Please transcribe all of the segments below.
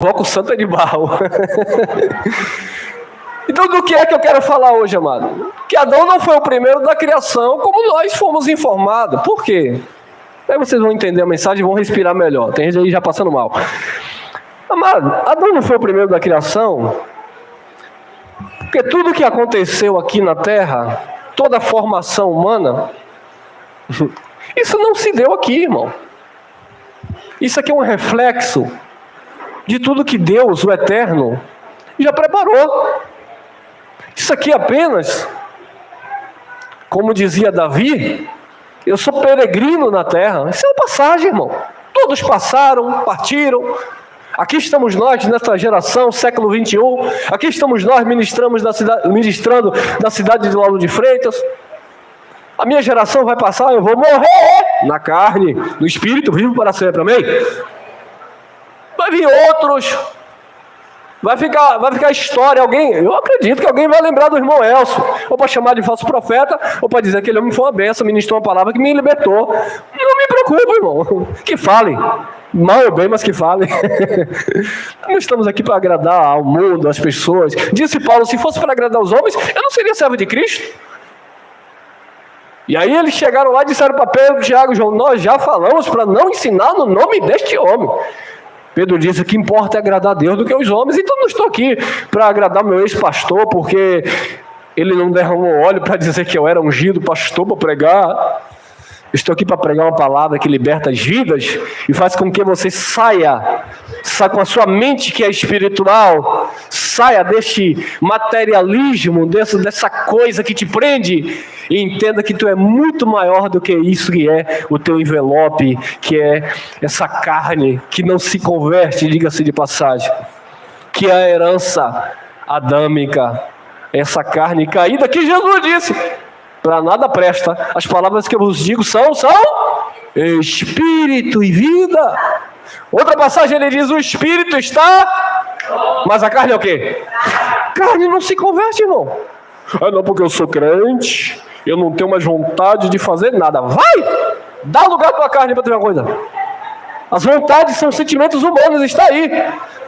Invoca o santo é de barro. Então, do que é que eu quero falar hoje, amado? Que Adão não foi o primeiro da criação, como nós fomos informados. Por quê? Aí vocês vão entender a mensagem e vão respirar melhor. Tem gente aí já passando mal. Amado, Adão não foi o primeiro da criação, porque tudo que aconteceu aqui na Terra, toda a formação humana, isso não se deu aqui, irmão. Isso aqui é um reflexo de tudo que Deus, o Eterno, já preparou. Isso aqui apenas, como dizia Davi, eu sou peregrino na terra. Isso é uma passagem, irmão. Todos passaram, partiram. Aqui estamos nós, nessa geração, século 21. Aqui estamos nós, ministrando na cidade de Lauro de Freitas. A minha geração vai passar, eu vou morrer na carne, no espírito, vivo para sempre, amém? Vai vir outros, vai ficar história, eu acredito que alguém vai lembrar do irmão Elcio, ou para chamar de falso profeta, ou para dizer que ele homem foi uma benção, ministrou uma palavra que me libertou. Não me preocupe, irmão, que fale, mal ou bem, mas que fale. Não estamos aqui para agradar ao mundo, às pessoas. Disse Paulo, se fosse para agradar os homens, eu não seria servo de Cristo. E aí eles chegaram lá e disseram para Pedro, Tiago e João, nós já falamos para não ensinar no nome deste homem. Pedro disse que importa é agradar a Deus do que os homens, então não estou aqui para agradar meu ex-pastor, porque ele não derramou óleo para dizer que eu era ungido pastor para pregar. Estou aqui para pregar uma palavra que liberta as vidas e faz com que você saia com a sua mente que é espiritual, saia deste materialismo, dessa coisa que te prende e entenda que tu é muito maior do que isso que é o teu envelope, que é essa carne que não se converte, diga-se de passagem, que é a herança adâmica, essa carne caída que Jesus disse, para nada presta. As palavras que eu vos digo são espírito e vida. Outra passagem ele diz, o espírito está, mas a carne é o quê? Carne não se converte, irmão. Ah, não, porque eu sou crente, eu não tenho mais vontade de fazer nada. Vai! Dá lugar para a carne para ter uma coisa. As vontades são sentimentos humanos, está aí.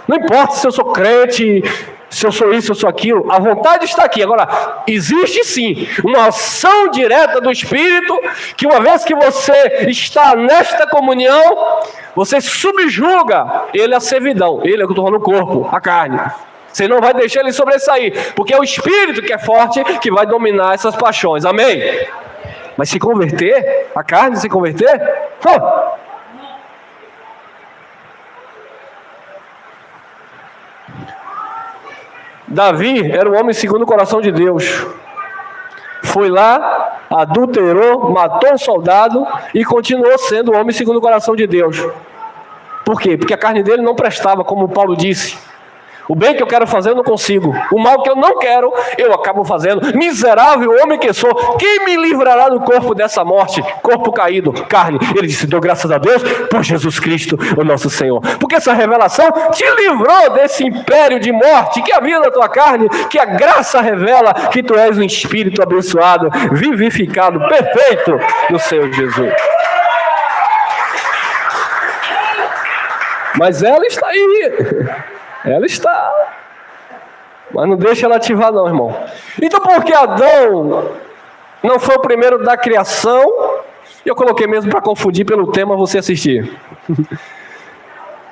Não importa se eu sou crente, se eu sou isso, se eu sou aquilo, a vontade está aqui. Agora, existe sim uma ação direta do Espírito, que uma vez que você está nesta comunhão, você subjuga ele à servidão. Ele é o que torna o corpo, a carne. Você não vai deixar ele sobressair, porque é o Espírito que é forte, que vai dominar essas paixões, amém? Mas se converter, a carne se converter, Davi era um homem segundo o coração de Deus. Foi lá, adulterou, matou um soldado e continuou sendo um homem segundo o coração de Deus. Por quê? Porque a carne dele não prestava, como Paulo disse. O bem que eu quero fazer eu não consigo. O mal que eu não quero, eu acabo fazendo. Miserável homem que sou, quem me livrará do corpo dessa morte? Corpo caído, carne. Ele disse, dou graças a Deus por Jesus Cristo, o nosso Senhor. Porque essa revelação te livrou desse império de morte que havia na tua carne, que a graça revela que tu és um espírito abençoado, vivificado, perfeito no Senhor Jesus. Mas ela está aí. Ela está. Mas não deixa ela ativar não, irmão. Então por que Adão não foi o primeiro da criação? Eu coloquei mesmo para confundir pelo tema você assistir.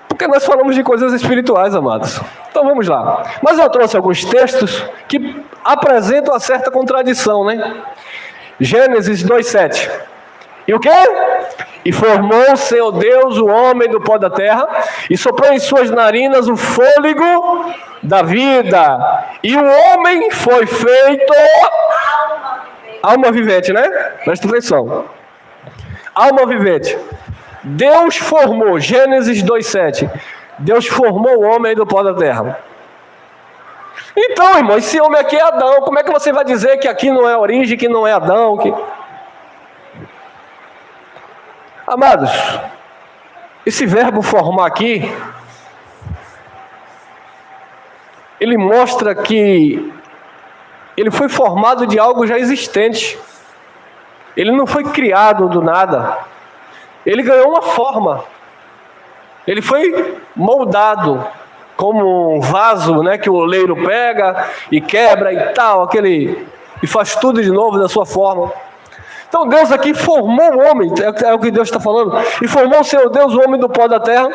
Porque nós falamos de coisas espirituais, amados. Então vamos lá. Mas eu trouxe alguns textos que apresentam uma certa contradição, né? Gênesis 2:7. E o quê? E formou o Senhor Deus o homem do pó da terra, e soprou em suas narinas o fôlego da vida. E o homem foi feito alma vivente, né? Presta atenção. Alma vivente. Deus formou, Gênesis 2:7. Deus formou o homem do pó da terra. Então, irmão, esse homem aqui é Adão. Como é que você vai dizer que aqui não é a origem, que não é Adão? Amados, esse verbo formar aqui, ele mostra que ele foi formado de algo já existente. Ele não foi criado do nada. Ele ganhou uma forma. Ele foi moldado. como um vaso, né, que o oleiro pega e quebra e tal, e faz tudo de novo da sua forma. Então Deus aqui formou o homem, é o que Deus está falando, e formou o Senhor Deus, o homem do pó da terra,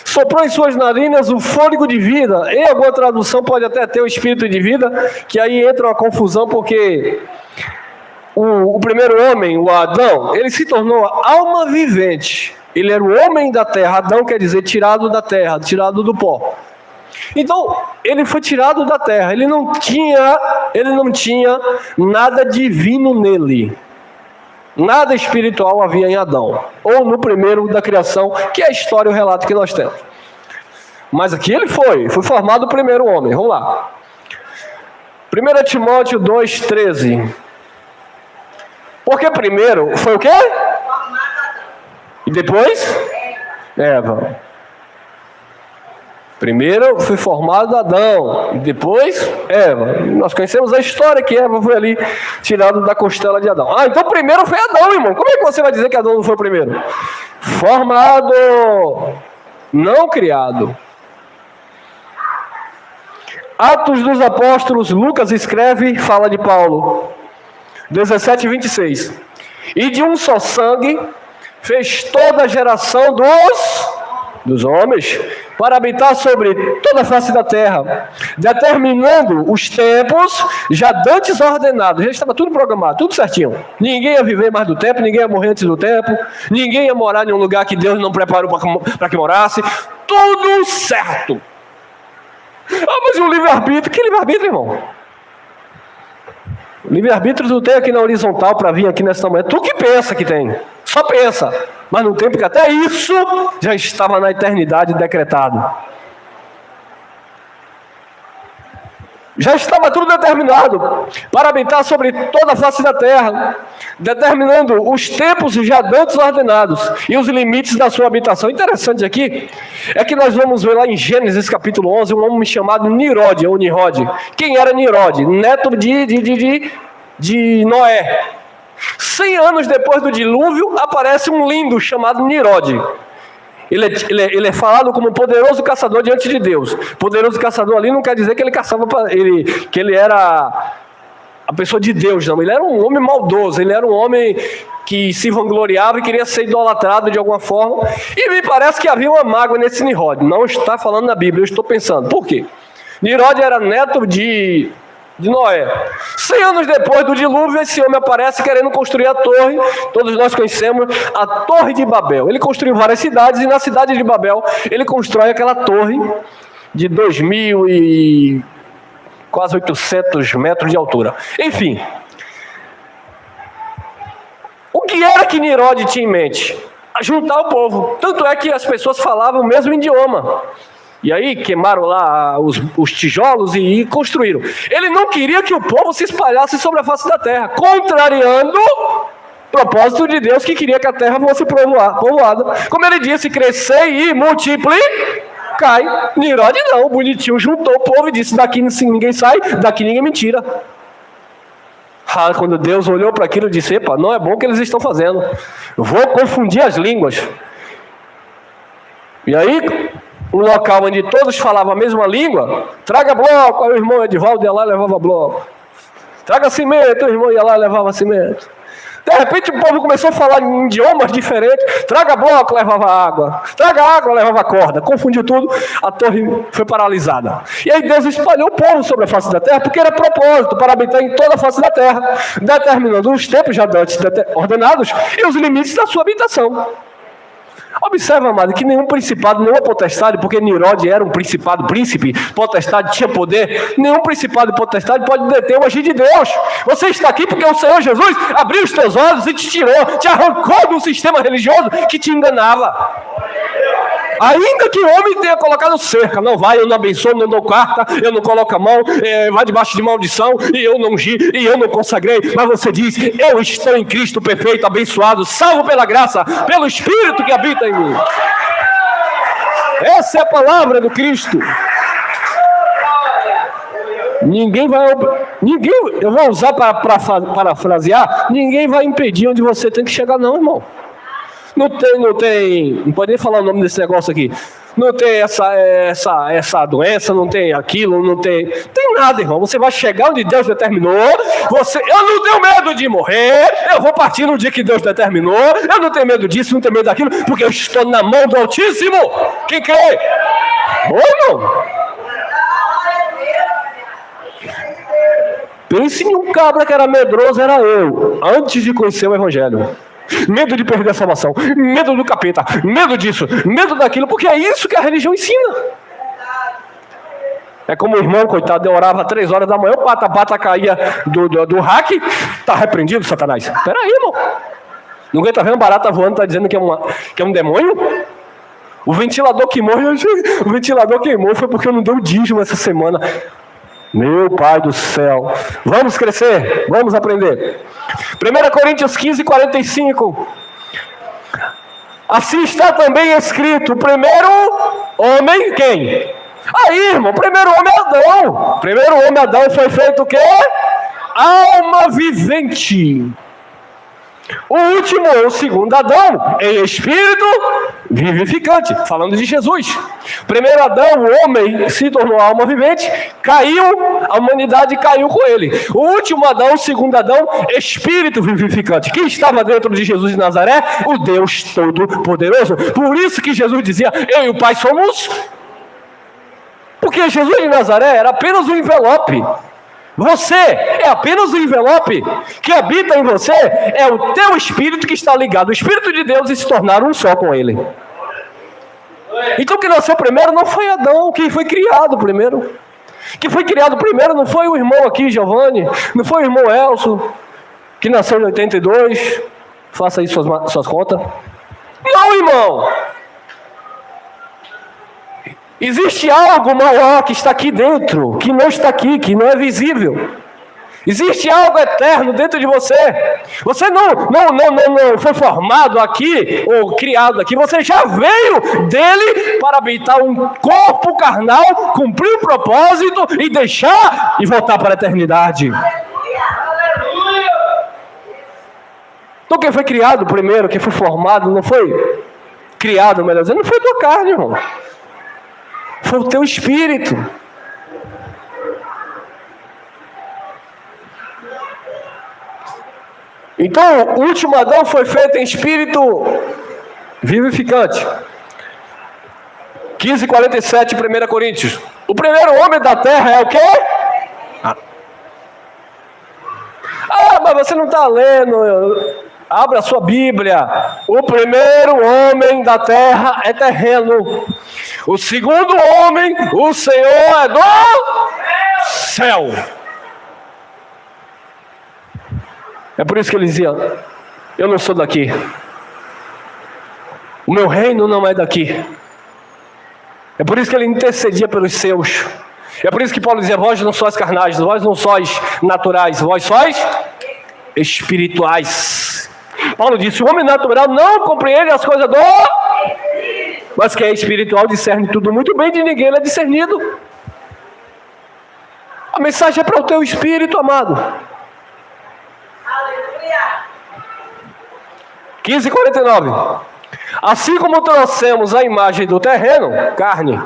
soprou em suas narinas o fôlego de vida. Em alguma tradução pode até ter o espírito de vida, que aí entra uma confusão, porque o primeiro homem, o Adão, ele se tornou alma vivente. Ele era o homem da terra. Adão quer dizer tirado da terra, tirado do pó. Então, ele foi tirado da terra. Ele não tinha nada divino nele. Nada espiritual havia em Adão, ou no primeiro da criação, que é a história e o relato que nós temos. Mas aqui ele foi formado o primeiro homem. Vamos lá. 1 Timóteo 2,13. Porque primeiro foi o quê? E depois? Eva. Primeiro foi formado Adão, e depois Eva. Nós conhecemos a história que Eva foi ali tirada da costela de Adão. Ah, então primeiro foi Adão, irmão. Como é que você vai dizer que Adão não foi o primeiro? Formado, não criado. Atos dos Apóstolos, Lucas escreve, fala de Paulo. 17:26. E de um só sangue fez toda a geração dos homens para habitar sobre toda a face da terra, determinando os tempos já dantes ordenados. Já estava tudo programado, tudo certinho. Ninguém ia viver mais do tempo, ninguém ia morrer antes do tempo, ninguém ia morar em um lugar que Deus não preparou para que morasse. Tudo certo. Ah, mas e o livre-arbítrio? Que livre-arbítrio, irmão? O livre-arbítrio tu tem aqui na horizontal para vir aqui nessa manhã. Tu que pensa que tem. Só pensa. Mas no tempo que até isso já estava na eternidade decretado. Já estava tudo determinado para habitar sobre toda a face da terra, determinando os tempos já dantes ordenados e os limites da sua habitação. Interessante aqui é que nós vamos ver lá em Gênesis capítulo 11 um homem chamado Nirod, ou Nirod. Quem era Nirod? Neto de Noé. 100 anos depois do dilúvio aparece um lindo chamado Nirod. Ele é falado como um poderoso caçador diante de Deus. Poderoso caçador ali não quer dizer que ele caçava que ele era a pessoa de Deus, não. Ele era um homem maldoso, ele era um homem que se vangloriava e queria ser idolatrado de alguma forma. E me parece que havia uma mágoa nesse Nirod. Não está falando na Bíblia, eu estou pensando. Por quê? Nirod era neto de Noé. 100 anos depois do dilúvio, esse homem aparece querendo construir a torre. Todos nós conhecemos a Torre de Babel. Ele construiu várias cidades e na cidade de Babel ele constrói aquela torre de 2.000 e quase 800 metros de altura. Enfim, o que era que Nirod tinha em mente? Juntar o povo. Tanto é que as pessoas falavam o mesmo idioma. E aí queimaram lá os tijolos e construíram. Ele não queria que o povo se espalhasse sobre a face da terra, contrariando o propósito de Deus, que queria que a terra fosse povoada. Como ele disse, crescer e multiplicai. Nirod não, bonitinho, juntou o povo e disse, daqui ninguém sai, daqui ninguém me tira. Ah, quando Deus olhou para aquilo, disse, epa, não é bom o que eles estão fazendo. Eu vou confundir as línguas. E aí, um local onde todos falavam a mesma língua, traga bloco, aí o irmão Edivaldo ia lá e levava bloco. Traga cimento, o irmão ia lá e levava cimento. De repente o povo começou a falar em idiomas diferentes, traga bloco, levava água. Traga água, levava corda. Confundiu tudo, a torre foi paralisada. E aí Deus espalhou o povo sobre a face da terra, porque era propósito para habitar em toda a face da terra, determinando os tempos já antes ordenados e os limites da sua habitação. Observa, amado, que nenhum principado, nenhuma potestade, porque Nirod era um principado, príncipe, potestade, tinha poder, nenhum principado e potestade pode deter o agir de Deus. Você está aqui porque o Senhor Jesus abriu os teus olhos e te tirou, te arrancou de um sistema religioso que te enganava. Ainda que o homem tenha colocado cerca, não vai, eu não abençoo, não dou carta, eu não coloco a mão, vai debaixo de maldição, e eu não ungi, e eu não consagrei, mas você diz, eu estou em Cristo perfeito, abençoado, salvo pela graça, pelo Espírito que habita em mim. Essa é a palavra do Cristo. Eu vou usar para parafrasear, ninguém vai impedir onde você tem que chegar não, irmão. Não pode nem falar o nome desse negócio aqui. não tem essa doença, não tem aquilo, não tem nada, irmão. Você vai chegar onde Deus determinou. Eu não tenho medo de morrer, eu vou partir no dia que Deus determinou. Eu não tenho medo disso, não tenho medo daquilo, porque eu estou na mão do Altíssimo. Quem crê? Oi, irmão. Pense em um cabra que era medroso, era eu, antes de conhecer o Evangelho. Medo de perder a salvação, medo do capeta, medo disso, medo daquilo, porque é isso que a religião ensina. É como o irmão, coitado, eu orava 3 horas da manhã, o pata caía do rack, tá repreendido, Satanás. Peraí, irmão. Ninguém tá vendo barata voando, tá dizendo que é um demônio? O ventilador queimou, foi porque eu não dei o dízimo essa semana. Meu Pai do céu. Vamos crescer, vamos aprender. 1 Coríntios 15, 45. Assim está também escrito: o primeiro homem, quem? Aí, irmão, o primeiro homem é Adão. O primeiro homem, Adão, foi feito o quê? Alma vivente. O último, o segundo Adão, em espírito vivificante, falando de Jesus. Primeiro Adão, o homem, se tornou alma vivente, caiu, a humanidade caiu com ele. O último Adão, o segundo Adão, espírito vivificante. Quem estava dentro de Jesus de Nazaré? O Deus Todo-Poderoso. Por isso que Jesus dizia: eu e o Pai somos. Porque Jesus de Nazaré era apenas um envelope. Você é apenas um envelope. Que habita em você é o teu espírito que está ligado ao Espírito de Deus e se tornar um só com Ele. Então quem nasceu primeiro não foi Adão, quem foi criado primeiro. Quem foi criado primeiro não foi o irmão aqui, Giovanni, não foi o irmão Elcio, que nasceu em 82. Faça aí suas contas. Não, irmão. Existe algo maior que está aqui dentro, que não está aqui, que não é visível. Existe algo eterno dentro de você. Você não foi formado aqui, ou criado aqui. Você já veio dele para habitar um corpo carnal, cumprir o propósito e deixar e voltar para a eternidade. Então quem foi criado primeiro, quem foi formado, não foi criado, melhor dizendo, não foi tua carne, irmão. Foi o teu espírito. Então, o último Adão foi feito em espírito vivificante. 15:47, 1 Coríntios. O primeiro homem da terra é o quê? Mas você não está lendo. Abra a sua Bíblia. O primeiro homem da terra é terreno. O segundo homem, o Senhor é do céu. É por isso que ele dizia: eu não sou daqui. O meu reino não é daqui. É por isso que ele intercedia pelos seus. É por isso que Paulo dizia: vós não sois carnais, vós não sois naturais, vós sois espirituais. Paulo disse: o homem natural não compreende as coisas do... Mas quem é espiritual discerne tudo muito bem, de ninguém ele é discernido. A mensagem é para o teu espírito, amado. Aleluia. 15:49. Assim como trouxemos a imagem do terreno, carne,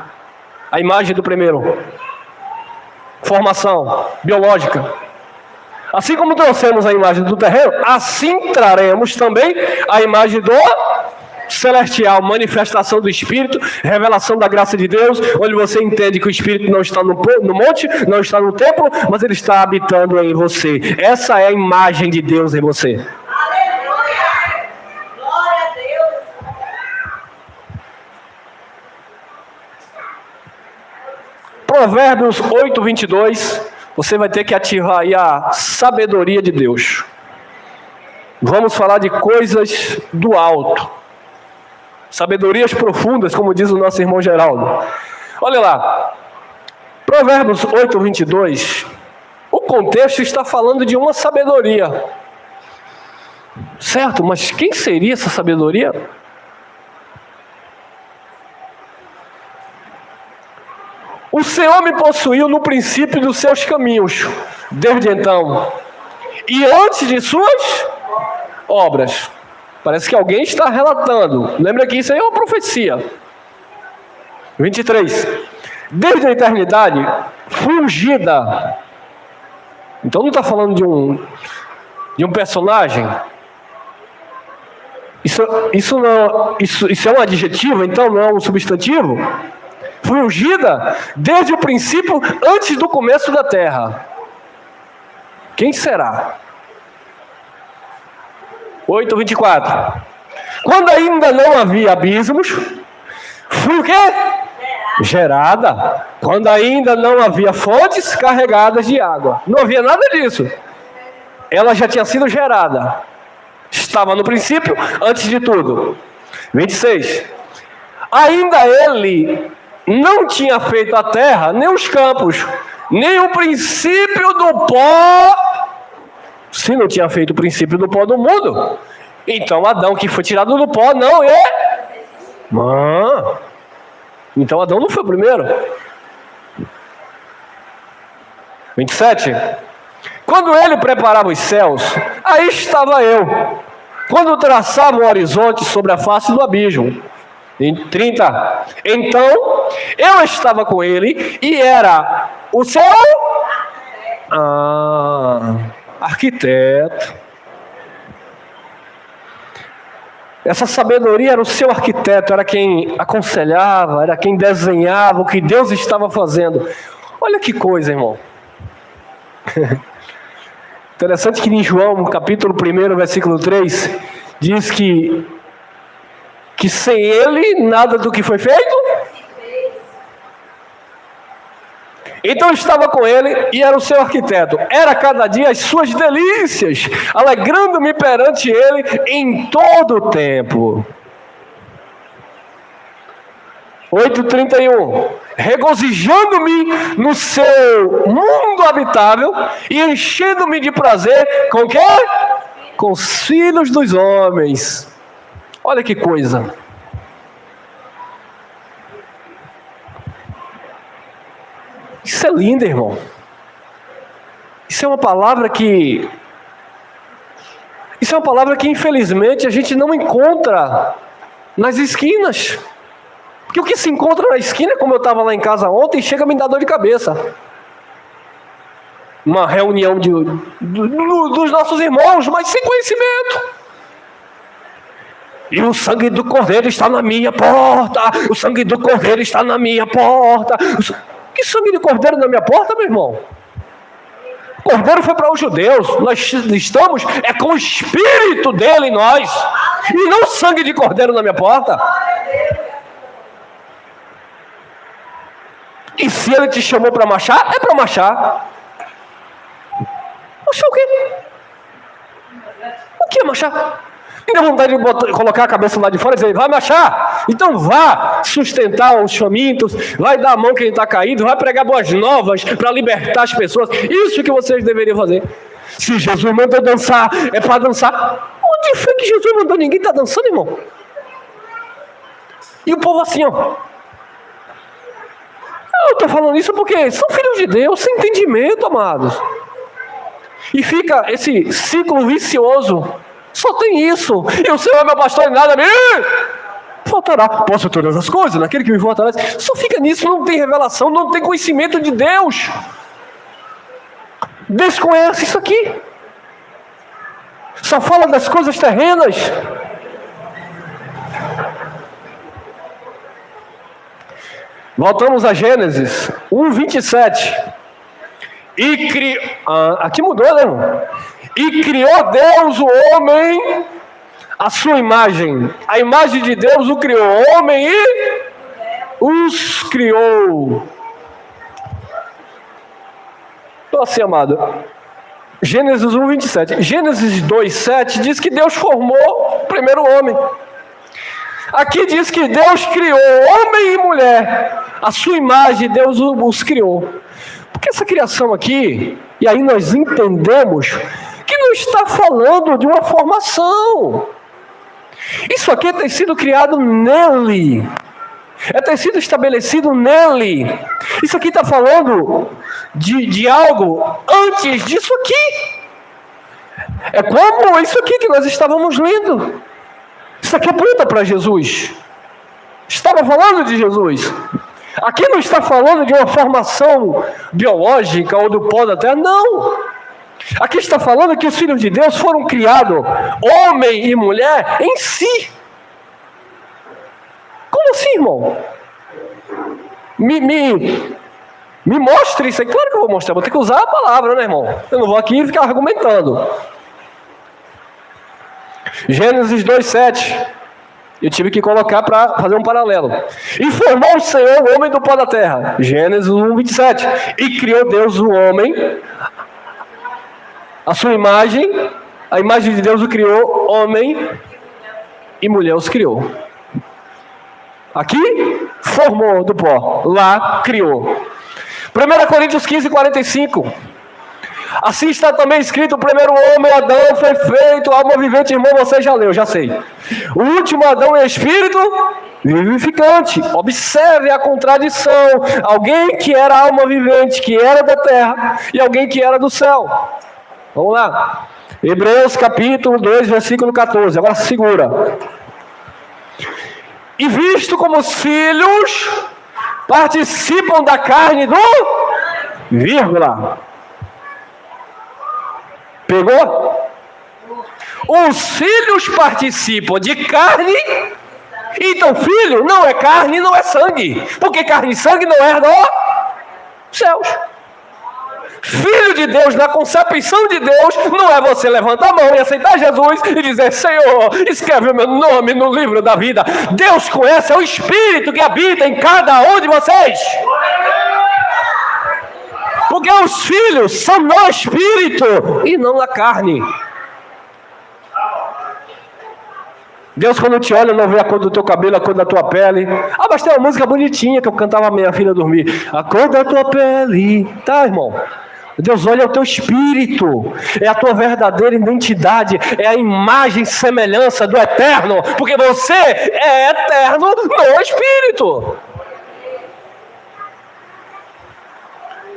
a imagem do primeiro, formação biológica. Assim como trouxemos a imagem do terreno, assim traremos também a imagem do celestial, manifestação do Espírito, revelação da graça de Deus, onde você entende que o Espírito não está no monte, não está no templo, mas ele está habitando em você. Essa é a imagem de Deus em você. Aleluia! Glória a Deus! Provérbios 8:22, você vai ter que ativar aí a sabedoria de Deus. Vamos falar de coisas do alto. Sabedorias profundas, como diz o nosso irmão Geraldo. Olha lá. Provérbios 8:22. O contexto está falando de uma sabedoria. Certo, mas quem seria essa sabedoria? O Senhor me possuiu no princípio dos seus caminhos, desde então, e antes de suas obras. Parece que alguém está relatando. Lembra que isso aí é uma profecia. 23. Desde a eternidade, fungida. Então não está falando de um personagem. Isso é um adjetivo, então não é um substantivo? Foi ungida desde o princípio, antes do começo da terra. Quem será? 8:24. Quando ainda não havia abismos, foi o quê? Gerada. Quando ainda não havia fontes carregadas de água. Não havia nada disso. Ela já tinha sido gerada. Estava no princípio, antes de tudo. 26. Ainda ele não tinha feito a terra, nem os campos, nem o princípio do pó. Se não tinha feito o princípio do pó do mundo, então Adão, que foi tirado do pó, não é? Então Adão não foi o primeiro. 27. Quando ele preparava os céus, aí estava eu, quando traçava um horizonte sobre a face do abismo. Em 30. Então, eu estava com ele e era o seu arquiteto. Essa sabedoria era o seu arquiteto, era quem aconselhava, era quem desenhava o que Deus estava fazendo. Olha que coisa, irmão. Interessante que em João, capítulo 1, versículo 3, diz que sem ele, nada do que foi feito. Então eu estava com ele e era o seu arquiteto. Era cada dia as suas delícias, alegrando-me perante ele em todo o tempo. 8:31. Regozijando-me no seu mundo habitável e enchendo-me de prazer com quê? Com os filhos dos homens. Olha que coisa. Isso é lindo, irmão. Isso é uma palavra que infelizmente a gente não encontra nas esquinas. Porque o que se encontra na esquina, como eu estava lá em casa ontem, chega a me dar dor de cabeça. Uma reunião dos nossos irmãos, mas sem conhecimento. E o sangue do Cordeiro está na minha porta. O sangue do Cordeiro está na minha porta. Que sangue de Cordeiro na minha porta, meu irmão? O Cordeiro foi para os judeus. Nós estamos com o Espírito dele em nós. E não sangue de Cordeiro na minha porta. E se ele te chamou para marchar, é para marchar. Marchar o quê? O que é marchar? Me dá vontade de colocar a cabeça lá de fora e dizer, vai marchar? Então vá sustentar os famintos, vai dar a mão quem está caído, vai pregar boas novas para libertar as pessoas. Isso que vocês deveriam fazer. Se Jesus mandou dançar, é para dançar. Onde foi que Jesus mandou? Ninguém está dançando, irmão. E o povo assim, ó. Eu estou falando isso porque são filhos de Deus, sem entendimento, amados. E fica esse ciclo vicioso. Só tem isso. E o Senhor é meu pastor e nada me faltará. Posso todas as coisas naquele que me fortalece. Só fica nisso, não tem revelação, não tem conhecimento de Deus. Desconhece isso aqui. Só fala das coisas terrenas. Voltamos a Gênesis 1:27. Aqui mudou, né, irmão? E criou Deus o homem à sua imagem. A imagem de Deus o criou. O homem e os criou. Então assim, amado. Gênesis 1:27. Gênesis 2:7 diz que Deus formou o primeiro homem. Aqui diz que Deus criou homem e mulher. A sua imagem, Deus os criou. Porque essa criação aqui, e aí nós entendemos que não está falando de uma formação. Isso aqui tem sido criado nele. Tem sido estabelecido nele. Isso aqui está falando de algo antes disso aqui. É como isso aqui que nós estávamos lendo. Isso aqui aponta para Jesus. Estava falando de Jesus. Aqui não está falando de uma formação biológica ou do pó da terra, não. Aqui está falando que os filhos de Deus foram criados, homem e mulher, em si. Como assim, irmão? Me mostre isso aí. Claro que eu vou mostrar, vou ter que usar a palavra, né, irmão? Eu não vou aqui ficar argumentando. Gênesis 2:7. Eu tive que colocar para fazer um paralelo. E formou o Senhor o homem do pó da terra. Gênesis 1:27. E criou Deus o homem, a sua imagem, a imagem de Deus o criou, homem e mulher os criou. Aqui, formou do pó. Lá, criou. 1 Coríntios 15:45. Assim está também escrito: o primeiro homem, Adão, foi feito alma vivente. Irmão, você já leu, já sei. O último Adão é espírito vivificante. Observe a contradição. Alguém que era alma vivente, que era da terra, e alguém que era do céu. Vamos lá. Hebreus capítulo 2, versículo 14. Agora segura. E visto como os filhos participam da carne do... vírgula. Pegou? Os filhos participam de carne. Então filho não é carne, não é sangue. Porque carne e sangue não herdam os céus. Filho de Deus, na concepção de Deus, não é você levantar a mão e aceitar Jesus e dizer: Senhor, escreve o meu nome no livro da vida. Deus conhece, é o Espírito que habita em cada um de vocês. Porque os filhos são no Espírito e não na carne. Deus, quando te olha, não vê a cor do teu cabelo, a cor da tua pele. Ah, mas tem uma música bonitinha que eu cantava a minha filha dormir. A cor da tua pele. Tá, irmão? Deus olha o teu espírito. É a tua verdadeira identidade. É a imagem e semelhança do eterno. Porque você é eterno no espírito.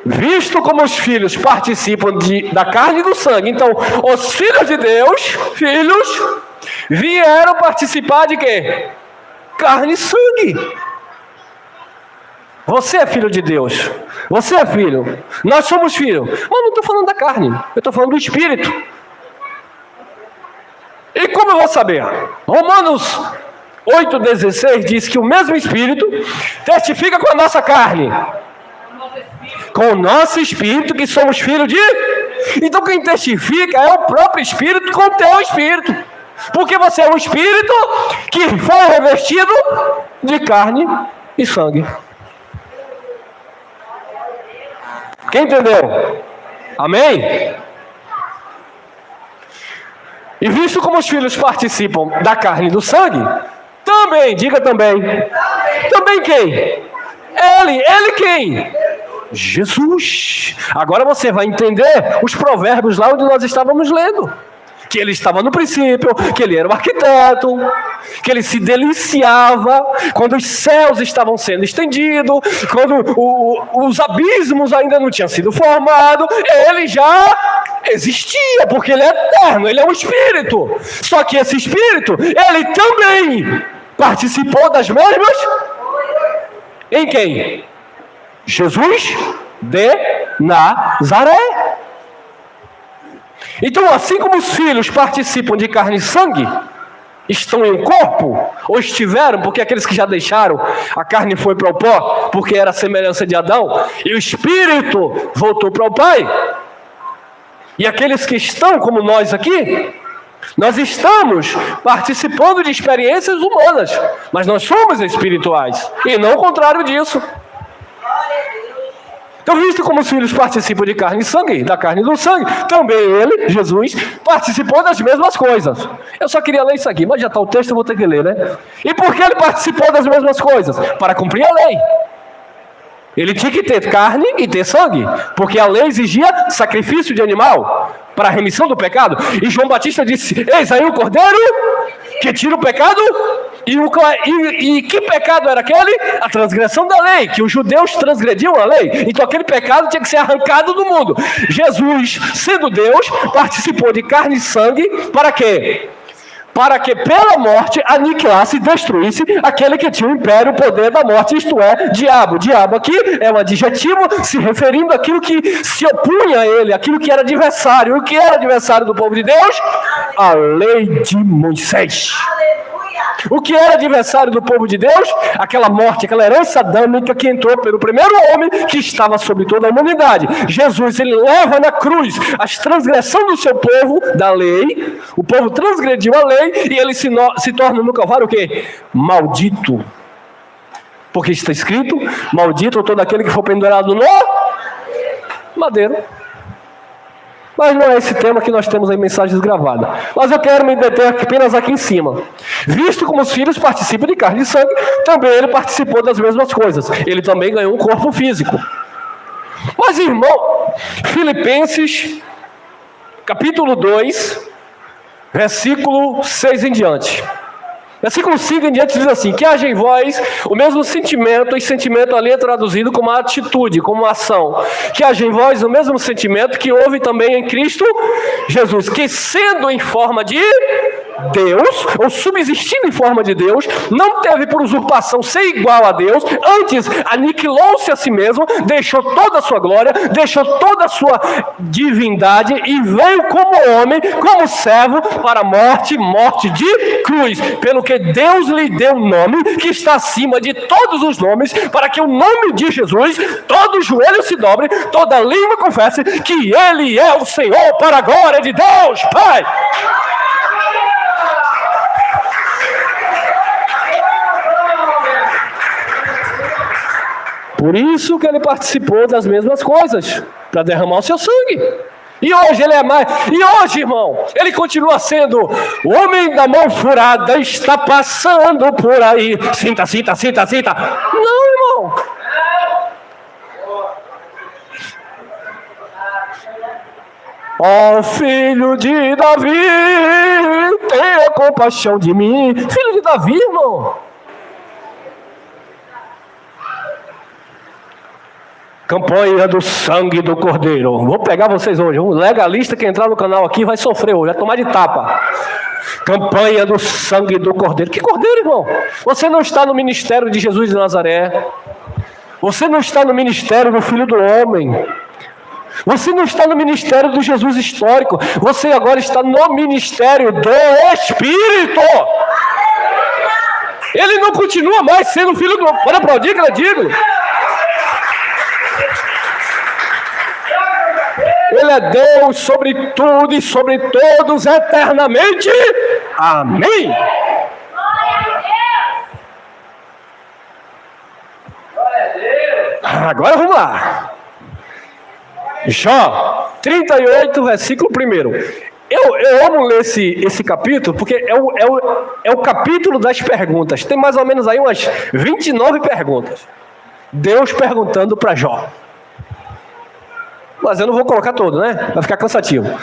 Visto como os filhos participam da carne e do sangue. Então, os filhos de Deus, filhos, vieram participar de quê? Carne e sangue. Você é filho de Deus. Você é filho. Nós somos filhos. Mas não estou falando da carne. Eu estou falando do espírito. E como eu vou saber? Romanos 8,16 diz que o mesmo espírito testifica com a nossa carne. Com o nosso espírito que somos filhos de... Então quem testifica é o próprio espírito com o teu espírito. Porque você é um espírito que foi revestido de carne e sangue. Quem entendeu? Amém? E visto como os filhos participam da carne e do sangue, também, diga também. Também quem? Ele quem? Jesus. Agora você vai entender os provérbios lá onde nós estávamos lendo. Que ele estava no princípio, que ele era o arquiteto, que ele se deliciava quando os céus estavam sendo estendidos, quando os abismos ainda não tinham sido formados, ele já existia, porque ele é eterno, ele é um espírito. Só que esse espírito, ele também participou das mesmas... Em quem? Jesus de Nazaré. Então, assim como os filhos participam de carne e sangue, estão em um corpo, ou estiveram, porque aqueles que já deixaram, a carne foi para o pó, porque era a semelhança de Adão, e o espírito voltou para o Pai. E aqueles que estão, como nós aqui, nós estamos participando de experiências humanas, mas nós somos espirituais, e não o contrário disso. Então, visto como os filhos participam de carne e sangue, da carne e do sangue, também ele, Jesus, participou das mesmas coisas. Eu só queria ler isso aqui, mas já está o texto, eu vou ter que ler, né? E por que ele participou das mesmas coisas? Para cumprir a lei. Ele tinha que ter carne e ter sangue, porque a lei exigia sacrifício de animal para a remissão do pecado. E João Batista disse: eis aí o cordeiro que tira o pecado. E que pecado era aquele? A transgressão da lei, que os judeus transgrediam a lei. Então aquele pecado tinha que ser arrancado do mundo. Jesus, sendo Deus, participou de carne e sangue para quê? para que pela morte aniquilasse e destruísse aquele que tinha o império, o poder da morte, isto é, diabo. Diabo aqui é um adjetivo se referindo àquilo que se opunha a ele, aquilo que era adversário. O que era adversário do povo de Deus? A lei de Moisés. O que era adversário do povo de Deus? Aquela morte, aquela herança adâmica que entrou pelo primeiro homem que estava sobre toda a humanidade. Jesus, ele leva na cruz as transgressões do seu povo, da lei. O povo transgrediu a lei e ele se torna no Calvário o quê? Maldito. Porque está escrito, maldito todo aquele que for pendurado no madeiro. Mas não é esse tema que nós temos em mensagens gravadas. Mas eu quero me deter apenas aqui em cima. Visto como os filhos participam de carne e sangue, também ele participou das mesmas coisas. Ele também ganhou um corpo físico. Mas, irmão, Filipenses, capítulo 2, versículo 6 em diante. Versículo 5 em diante diz assim: que haja em vós o mesmo sentimento, e sentimento ali é traduzido como atitude, como ação. Que haja em vós o mesmo sentimento que houve também em Cristo Jesus, que sendo em forma de Deus, ou subsistindo em forma de Deus, não teve por usurpação ser igual a Deus, antes aniquilou-se a si mesmo, deixou toda a sua glória, deixou toda a sua divindade e veio como homem, como servo para a morte, morte de cruz, pelo que Deus lhe deu um nome que está acima de todos os nomes, para que o nome de Jesus, todo joelho se dobre, toda língua confesse que Ele é o Senhor, para a glória de Deus, Pai. Por isso que ele participou das mesmas coisas, para derramar o seu sangue. E hoje ele é mais. E hoje, irmão, ele continua sendo o homem da mão furada, está passando por aí. Sinta, sinta, sinta, sinta. Não, irmão. Ó filho de Davi, tenha compaixão de mim. Filho de Davi, irmão. Campanha do sangue do Cordeiro. Vou pegar vocês hoje. Um legalista que entrar no canal aqui vai sofrer hoje, vai tomar de tapa. Campanha do sangue do Cordeiro. Que Cordeiro, irmão? Você não está no ministério de Jesus de Nazaré. Você não está no ministério do Filho do Homem. Você não está no ministério do Jesus histórico. Você agora está no ministério do Espírito. Ele não continua mais sendo filho do homem. Pode aplaudir que eu digo. Ele é Deus sobre tudo e sobre todos eternamente. Amém. Agora vamos lá. Jó 38, versículo 1. Eu amo ler esse capítulo, porque é o capítulo das perguntas. Tem mais ou menos aí umas 29 perguntas. Deus perguntando para Jó. Mas eu não vou colocar todo, né? Vai ficar cansativo.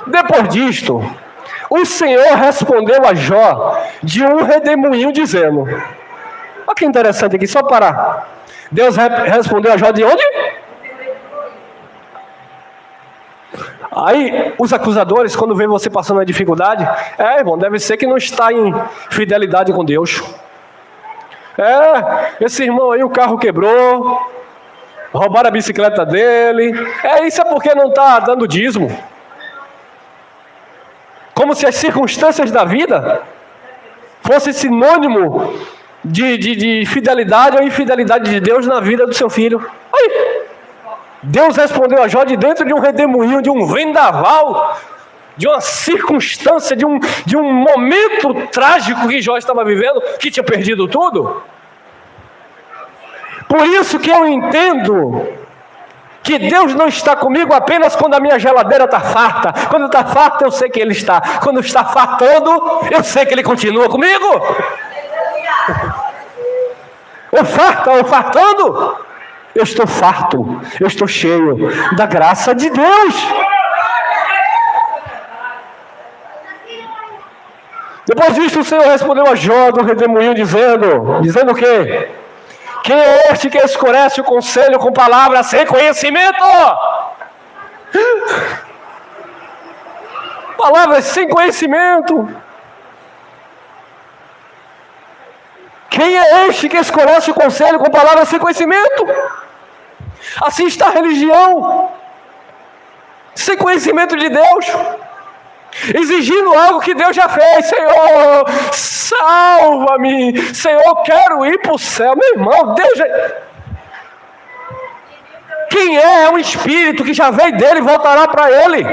Depois disto, o Senhor respondeu a Jó de um redemoinho dizendo... Olha que interessante aqui, só parar. Deus respondeu a Jó de onde? Aí, os acusadores, quando veem você passando uma dificuldade... irmão, deve ser que não está em fidelidade com Deus. Esse irmão aí, o carro quebrou... Roubaram a bicicleta dele. Isso é porque não está dando dízimo. Como se as circunstâncias da vida fossem sinônimo de fidelidade ou infidelidade de Deus na vida do seu filho. Aí, Deus respondeu a Jó de dentro de um redemoinho, de um vendaval, de uma circunstância, de um momento trágico que Jó estava vivendo, que tinha perdido tudo. Por isso que eu entendo que Deus não está comigo apenas quando a minha geladeira está farta. Quando está farta, eu sei que Ele está. Quando está fartando, eu sei que Ele continua comigo. Ou fartando, eu estou farto, eu estou cheio da graça de Deus. Depois disso, o Senhor respondeu a Jó do redemoinho dizendo o quê? Quem é este que escurece o conselho com palavras sem conhecimento? Palavras sem conhecimento. Quem é este que esclarece o conselho com palavras sem conhecimento? Assim está a religião, sem conhecimento de Deus, exigindo algo que Deus já fez. Senhor, salva-me. Senhor, quero ir para o céu. Meu irmão, Deus já... Quem é um espírito que já veio dele e voltará para ele.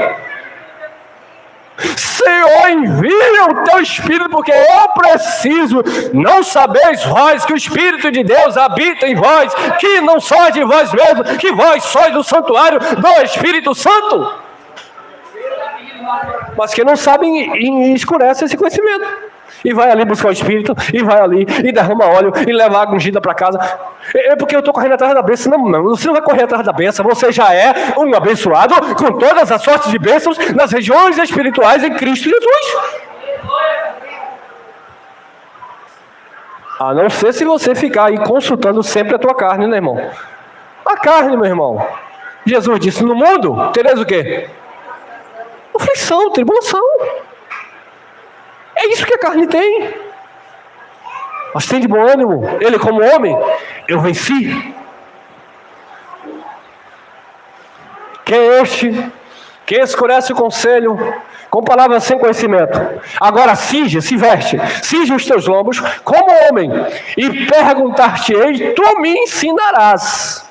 Senhor, envia o teu Espírito, porque eu preciso. Não sabeis vós que o Espírito de Deus habita em vós, que não sois de vós mesmos, que vós sois do santuário do Espírito Santo. Mas que não sabem escurece esse conhecimento. E vai ali buscar o Espírito, e vai ali, e derrama óleo, e leva água ungida para casa. É porque eu estou correndo atrás da bênção. Não, você não vai correr atrás da bênção. Você já é um abençoado com todas as sortes de bênçãos nas regiões espirituais em Cristo Jesus. A não ser se você ficar aí consultando sempre a tua carne, né, irmão? A carne, meu irmão. Jesus disse, no mundo tereis o quê? Aflição, tribulação. É isso que a carne tem. Mas tem de bom ânimo. Ele como homem, eu venci. Quem é este que escurece o conselho com palavras sem conhecimento? Agora se veste, cinge os teus lombos como homem, e perguntar-te-ei, tu me ensinarás.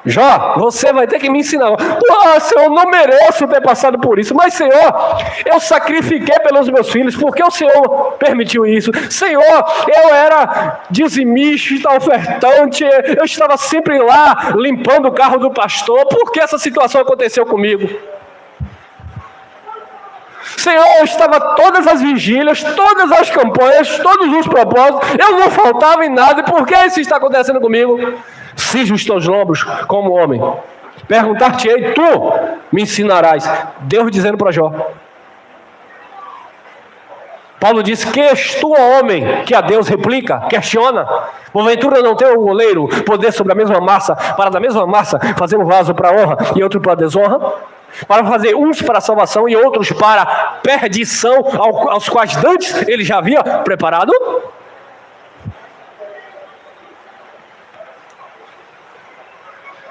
Jó, você vai ter que me ensinar. Pô, Senhor, eu não mereço ter passado por isso. Mas, Senhor, eu sacrifiquei pelos meus filhos. Porque o Senhor permitiu isso? Senhor, eu era dizimista, ofertante. Eu estava sempre lá, limpando o carro do pastor. Por que essa situação aconteceu comigo? Senhor, eu estava todas as vigílias, todas as campanhas, todos os propósitos. Eu não faltava em nada. E por que isso está acontecendo comigo? Cinge os teus lombos como homem. Perguntar-te-ei, tu me ensinarás. Deus dizendo para Jó. Paulo disse, que és tu, homem, que a Deus replica, questiona. Porventura não tem o oleiro poder sobre a mesma massa, para da mesma massa fazer um vaso para honra e outro para desonra? Para fazer uns para a salvação e outros para perdição, aos quais dantes ele já havia preparado?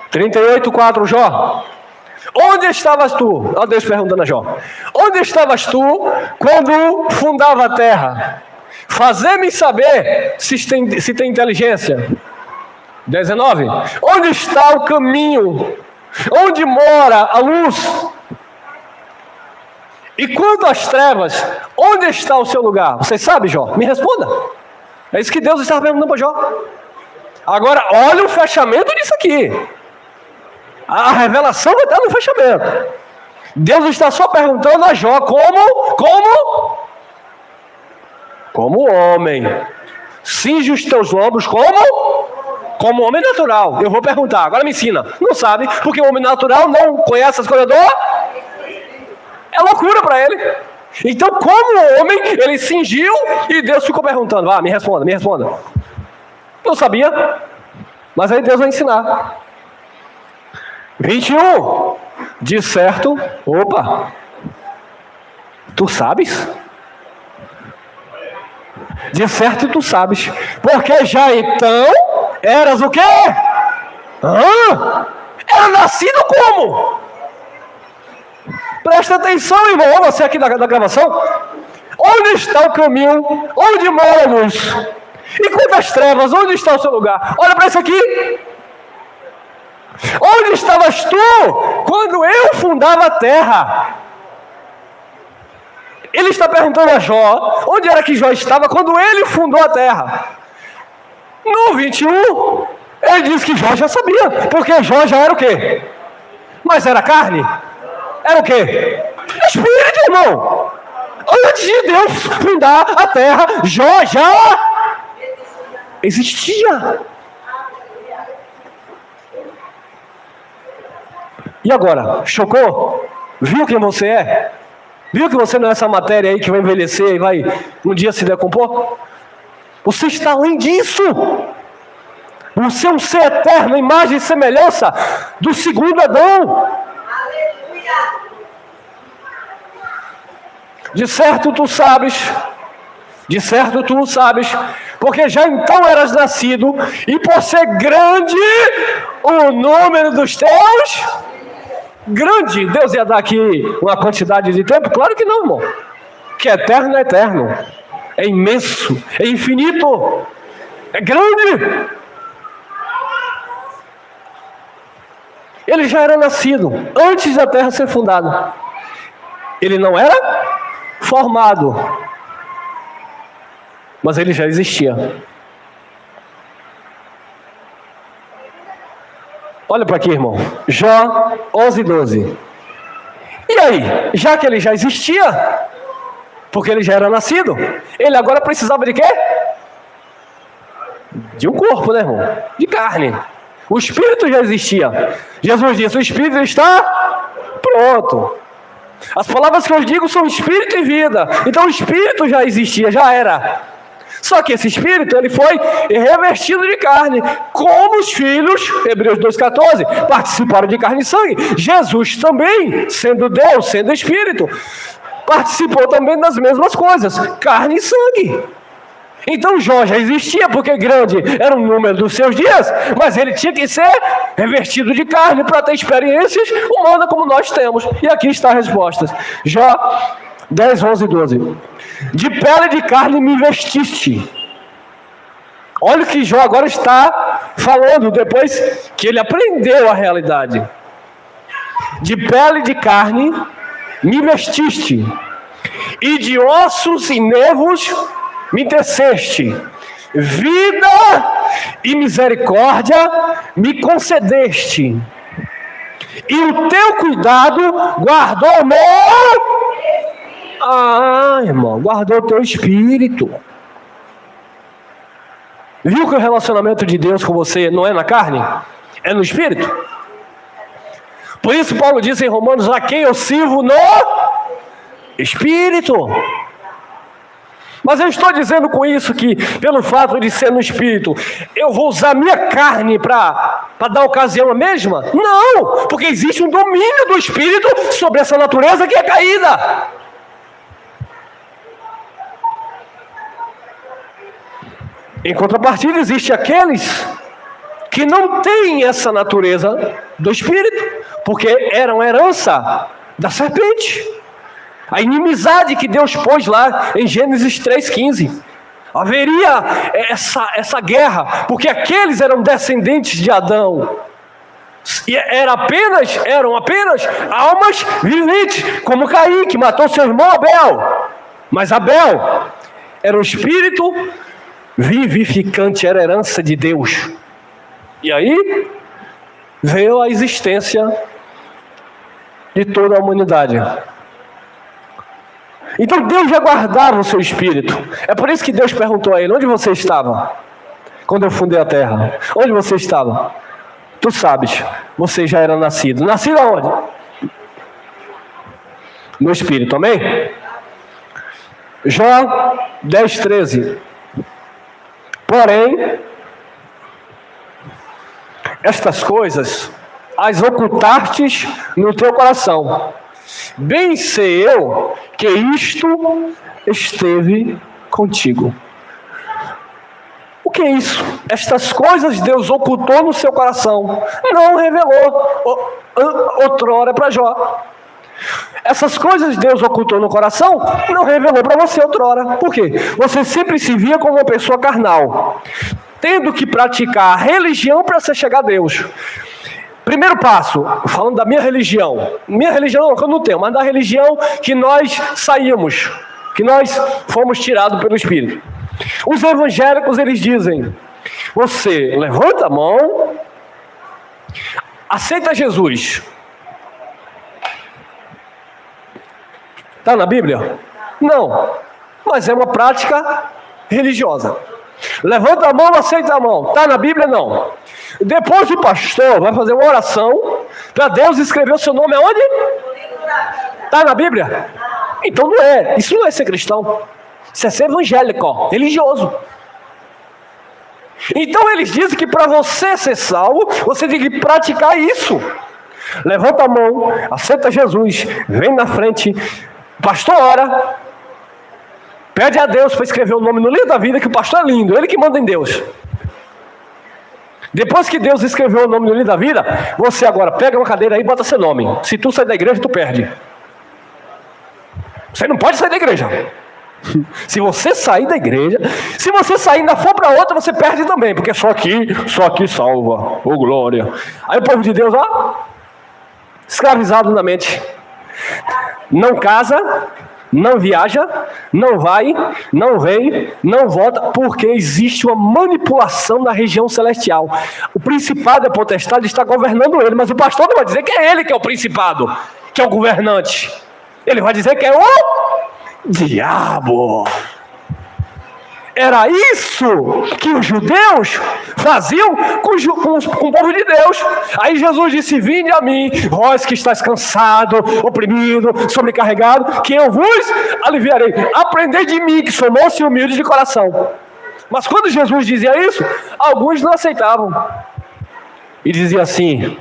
38:4, Jó. Onde estavas tu? Olha Deus perguntando a Jó. Onde estavas tu quando fundava a terra? Fazer-me saber se tem inteligência. 19. Onde está o caminho? Onde mora a luz? E quanto às trevas, onde está o seu lugar? Você sabe, Jó? Me responda. É isso que Deus estava perguntando para Jó. Agora, olha o fechamento disso aqui. A revelação vai estar no fechamento. Deus está só perguntando a Jó como homem. Cinge os teus lombos como homem natural. Eu vou perguntar, agora me ensina. Não sabe, porque o homem natural não conhece as coisas do... É loucura para ele. Então, como homem, ele cingiu e Deus ficou perguntando. Me responda, me responda. Eu sabia, mas aí Deus vai ensinar. 21. De certo, opa, tu sabes? De certo tu sabes, porque já então eras o quê? Era nascido como? Presta atenção, irmão, você aqui da gravação. Onde está o caminho? Onde mora a luz? E quantas trevas? Onde está o seu lugar? Olha para isso aqui. Onde estavas tu quando eu fundava a terra? Ele está perguntando a Jó, onde era que Jó estava quando ele fundou a terra? No 21, ele diz que Jó já sabia, porque Jó já era o quê? Mas era carne? Era o quê? Espírito, irmão. Antes de Deus fundar a terra, Jó já existia. E agora? Chocou? Viu quem você é? Viu que você não é essa matéria aí que vai envelhecer e vai um dia se decompor? Você está além disso. Você é um ser eterno, imagem e semelhança do segundo Adão. De certo tu sabes, porque já então eras nascido, e por ser grande o número dos teus, grande, Deus ia dar aqui uma quantidade de tempo? Claro que não, irmão. Que eterno é eterno, é imenso, é infinito, é grande. Ele já era nascido antes da terra ser fundada. Ele não era formado, mas ele já existia. Olha para aqui, irmão. Jó 11:12. E aí, já que ele já existia, porque ele já era nascido, ele agora precisava de quê? De um corpo, né, irmão? De carne. O Espírito já existia. Jesus disse: o Espírito está pronto. As palavras que eu digo são Espírito e vida. Então o Espírito já existia, já era. Só que esse Espírito, ele foi revestido de carne, como os filhos, Hebreus 2,14, participaram de carne e sangue. Jesus também, sendo Deus, sendo Espírito, participou também das mesmas coisas, carne e sangue. Então Jó já existia, porque grande era o número dos seus dias, mas ele tinha que ser revestido de carne para ter experiências humanas como nós temos. E aqui está a resposta. Jó 10, 11 e 12. De pele de carne me vestiste. Olha o que Jó agora está falando, depois que ele aprendeu a realidade. De pele de carne me vestiste, e de ossos e nervos me teceste. Vida e misericórdia me concedeste, e o teu cuidado guardou meu... irmão, guardou o teu espírito. Viu que o relacionamento de Deus com você não é na carne? É no espírito. Por isso Paulo diz em Romanos: a quem eu sirvo no espírito. Mas eu estou dizendo com isso que, pelo fato de ser no espírito, eu vou usar minha carne para dar ocasião à mesma? Não, porque existe um domínio do espírito sobre essa natureza que é caída. Em contrapartida, existem aqueles que não têm essa natureza do espírito, porque eram herança da serpente. A inimizade que Deus pôs lá em Gênesis 3,15. Haveria essa guerra, porque aqueles eram descendentes de Adão. E eram apenas almas viventes, como Caim, que matou seu irmão Abel. Mas Abel era um espírito vivificante, era herança de Deus. E aí veio a existência de toda a humanidade. Então Deus já guardava o seu espírito. É por isso que Deus perguntou a ele: onde você estava quando eu fundei a terra? Onde você estava? Tu sabes, você já era nascido. Nascido aonde? No espírito, amém? Jó 10:13. Porém, estas coisas as ocultastes no teu coração. Bem sei eu que isto esteve contigo. O que é isso? Estas coisas Deus ocultou no seu coração, não revelou outrora para Jó. Essas coisas Deus ocultou no coração, não revelou para você outrora. Por quê? Você sempre se via como uma pessoa carnal, tendo que praticar a religião para se chegar a Deus. Primeiro passo, falando da minha religião não, que eu não tenho, mas da religião que nós saímos, que nós fomos tirados pelo Espírito. Os evangélicos, eles dizem: você levanta a mão, aceita Jesus. Está na Bíblia? Não, mas é uma prática religiosa. Levanta a mão, aceita a mão. Está na Bíblia? Não. Depois o pastor vai fazer uma oração para Deus escrever o seu nome aonde? Está na Bíblia? Então não é. Isso não é ser cristão. Isso é ser evangélico, religioso. Então eles dizem que para você ser salvo, você tem que praticar isso. Levanta a mão, aceita Jesus, vem na frente, pastor ora, Pede a Deus para escrever o nome no livro da vida, que o pastor é lindo, ele que manda em Deus. Depois que Deus escreveu o nome no livro da vida, você agora pega uma cadeira aí e bota seu nome. Se tu sair da igreja, tu perde. Você não pode sair da igreja. Se você sair da igreja, se você sair e ainda for para outra, você perde também, porque só aqui salva. Ô glória. Aí o povo de Deus, escravizado na mente. Não casa, não viaja, não vai, não vem, não volta, porque existe uma manipulação na região celestial. O principado e a potestade está governando ele, mas o pastor não vai dizer que é ele que é o principado, que é o governante. Ele vai dizer que é o diabo. Era isso que os judeus faziam com o povo de Deus. Aí Jesus disse: vinde a mim, vós que estáis cansado, oprimido, sobrecarregado, que eu vos aliviarei. Aprendei de mim, que sou moço e humilde de coração. Mas quando Jesus dizia isso, alguns não aceitavam. E dizia assim: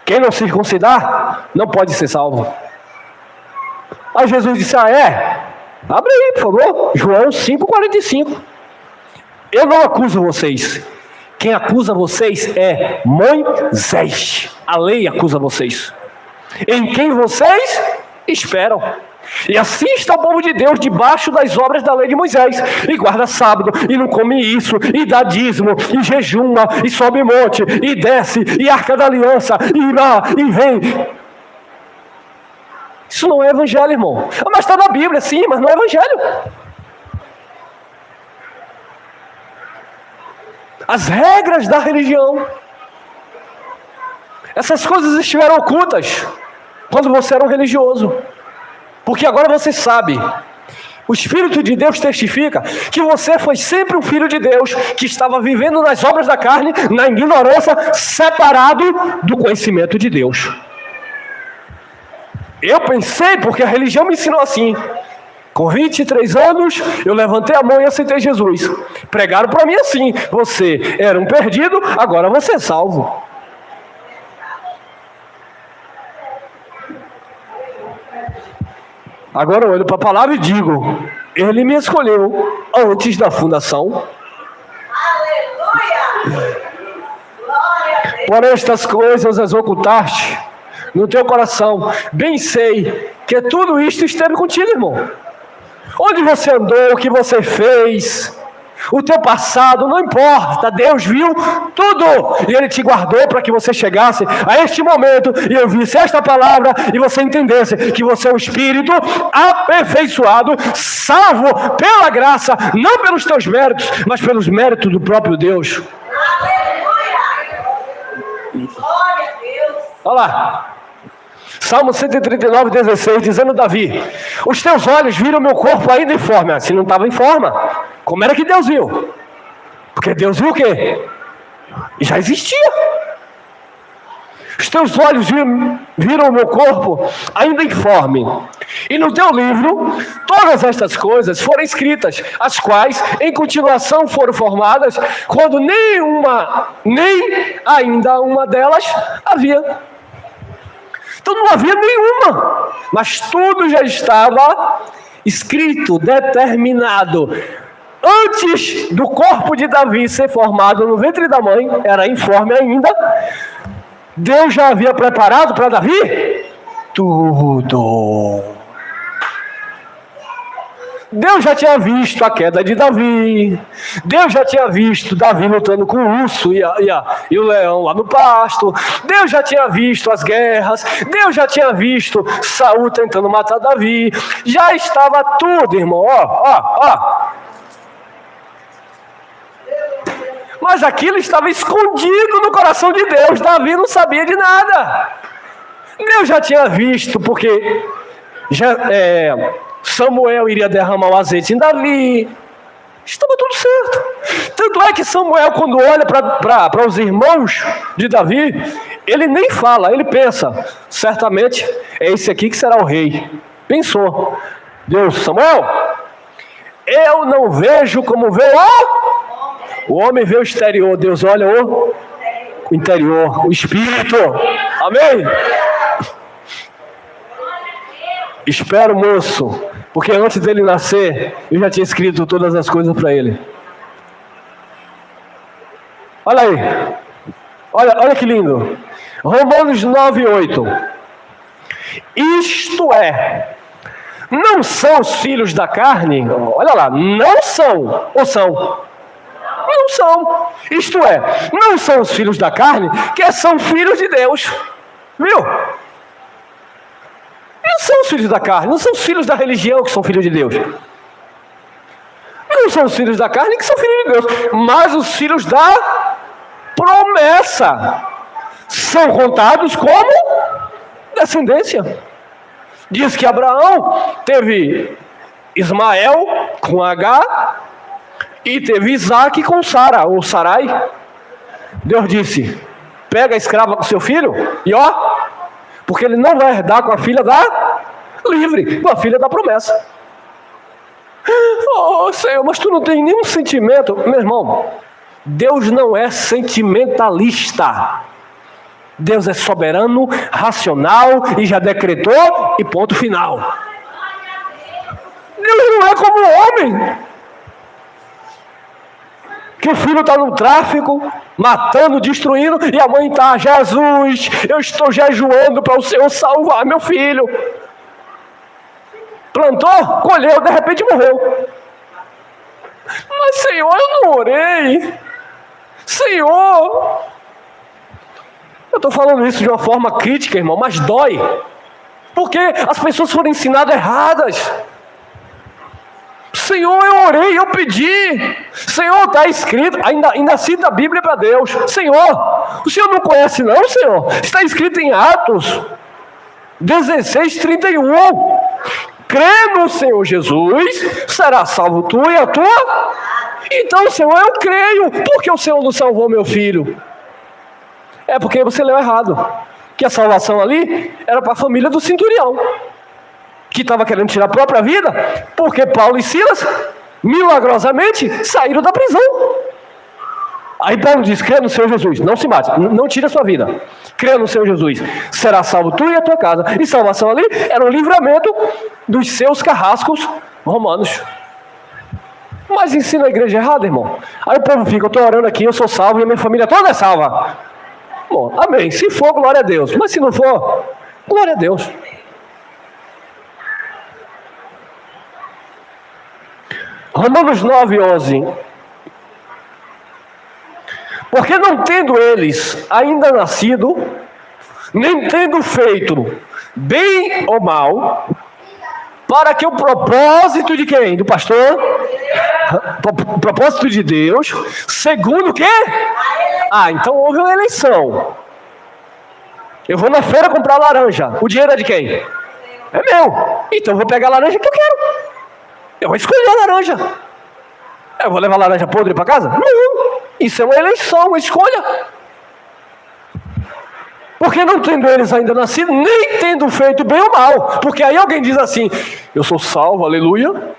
quem não circuncidar, não pode ser salvo. Aí Jesus disse: abre aí, por favor, João 5,45. Eu não acuso vocês. Quem acusa vocês é Moisés. A lei acusa vocês. Em quem vocês esperam. E assim está o povo de Deus debaixo das obras da lei de Moisés. E guarda sábado, e não come isso, e dá dízimo, e jejuma, e sobe monte, e desce, e arca da aliança, e lá, e vem. Isso não é evangelho, irmão. Mas está na Bíblia, sim, mas não é evangelho. As regras da religião. Essas coisas estiveram ocultas quando você era um religioso. Porque agora você sabe. O Espírito de Deus testifica que você foi sempre um filho de Deus, que estava vivendo nas obras da carne, na ignorância, separado do conhecimento de Deus. Eu pensei, porque a religião me ensinou assim. Com 23 anos, eu levantei a mão e aceitei Jesus. Pregaram para mim assim: você era um perdido, agora você é salvo. Agora eu olho para a palavra e digo: ele me escolheu antes da fundação. Aleluia! Por estas coisas as ocultaste no teu coração. Bem sei que tudo isto esteve contigo, irmão. Onde você andou, o que você fez, o teu passado, não importa. Deus viu tudo e Ele te guardou para que você chegasse a este momento e ouvisse esta palavra e você entendesse que você é um espírito aperfeiçoado, salvo pela graça, não pelos teus méritos, mas pelos méritos do próprio Deus. Aleluia! Glória a Deus! Olha lá. Salmo 139, 16, dizendo Davi: os teus olhos viram meu corpo ainda em forma. Se não estava em forma, como era que Deus viu? Porque Deus viu o quê? Já existia. Os teus olhos viram o meu corpo ainda informe. E no teu livro, todas estas coisas foram escritas, as quais, em continuação, foram formadas, quando nem ainda uma delas havia. Então não havia nenhuma, mas tudo já estava escrito, determinado. Antes do corpo de Davi ser formado no ventre da mãe, era informe ainda, Deus já havia preparado para Davi tudo. Deus já tinha visto a queda de Davi. Deus já tinha visto Davi lutando com o urso e o leão lá no pasto. Deus já tinha visto as guerras. Deus já tinha visto Saul tentando matar Davi. Já estava tudo, irmão. Mas aquilo estava escondido no coração de Deus. Davi não sabia de nada. Deus já tinha visto, porque Samuel iria derramar o azeite em Davi. Estava tudo certo. Tanto é que Samuel, quando olha para os irmãos de Davi, ele nem fala, ele pensa: certamente é esse aqui que será o rei. Pensou. Deus: Samuel, eu não vejo como vê o homem vê o exterior. Deus olha o interior, o espírito. Amém? Espera o moço, porque antes dele nascer, eu já tinha escrito todas as coisas para ele. Olha aí. Olha que lindo. Romanos 9:8. Isto é, não são os filhos da carne, olha lá, não são, ou são? Não são. Isto é, não são os filhos da carne que são filhos de Deus. Viu? Não são os filhos da carne, não são os filhos da religião que são filhos de Deus. Não são os filhos da carne que são filhos de Deus, mas os filhos da promessa são contados como descendência. Diz que Abraão teve Ismael com H e teve Isaac com Sara, ou Sarai. Deus disse: pega a escrava com seu filho e porque ele não vai herdar com a filha da livre, com a filha da promessa. Oh, Senhor, mas tu não tem nenhum sentimento. Meu irmão, Deus não é sentimentalista. Deus é soberano, racional e já decretou e ponto final. Deus não é como o homem, que o filho está no tráfico, matando, destruindo, e a mãe está: Jesus, eu estou jejuando para o Senhor salvar meu filho. Plantou, colheu, de repente morreu. Mas Senhor, eu não orei. Senhor, eu estou falando isso de uma forma crítica, irmão, mas dói. Porque as pessoas foram ensinadas erradas. Senhor, eu orei, eu pedi. Senhor, está escrito, ainda cita a Bíblia para Deus. Senhor, o Senhor não conhece não, Senhor? Está escrito em Atos 16:31. Crê no Senhor Jesus, será salvo tu e a tua. Então, Senhor, eu creio. Por que o Senhor não salvou meu filho? É porque você leu errado. Que a salvação ali era para a família do centurião, que estava querendo tirar a própria vida, porque Paulo e Silas, milagrosamente, saíram da prisão. Aí Paulo diz: crê no Senhor Jesus, não se mate, não tire a sua vida. Crê no Senhor Jesus, será salvo tu e a tua casa. E salvação ali era o livramento dos seus carrascos romanos. Mas ensina a igreja errada, irmão. Aí o povo fica: eu estou orando aqui, eu sou salvo e a minha família toda é salva. Bom, amém. Se for, glória a Deus. Mas se não for, glória a Deus. Romanos 9:11. Porque não tendo eles ainda nascido, nem tendo feito bem ou mal, para que o propósito de quem? Do pastor? O propósito de Deus, segundo o quê? Então houve uma eleição. Eu vou na feira comprar laranja. O dinheiro é de quem? É meu. Então eu vou pegar a laranja que eu quero. Eu vou escolher a laranja. Eu vou levar a laranja podre para casa? Não. Isso é uma eleição, uma escolha. Porque não tendo eles ainda nascido, nem tendo feito bem ou mal. Porque aí alguém diz assim: eu sou salvo, aleluia,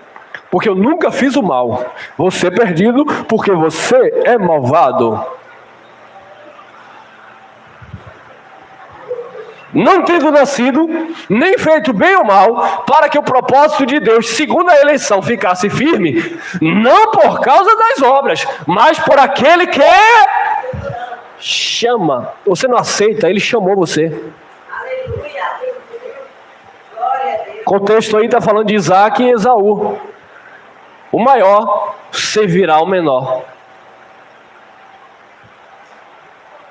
porque eu nunca fiz o mal. Vou ser perdido porque você é malvado. Não tendo nascido, nem feito bem ou mal, para que o propósito de Deus, segundo a eleição, ficasse firme, não por causa das obras, mas por aquele que chama. Você não aceita, ele chamou você. Aleluia. Glória a Deus. O contexto aí está falando de Isaac e Esaú. O maior servirá ao menor.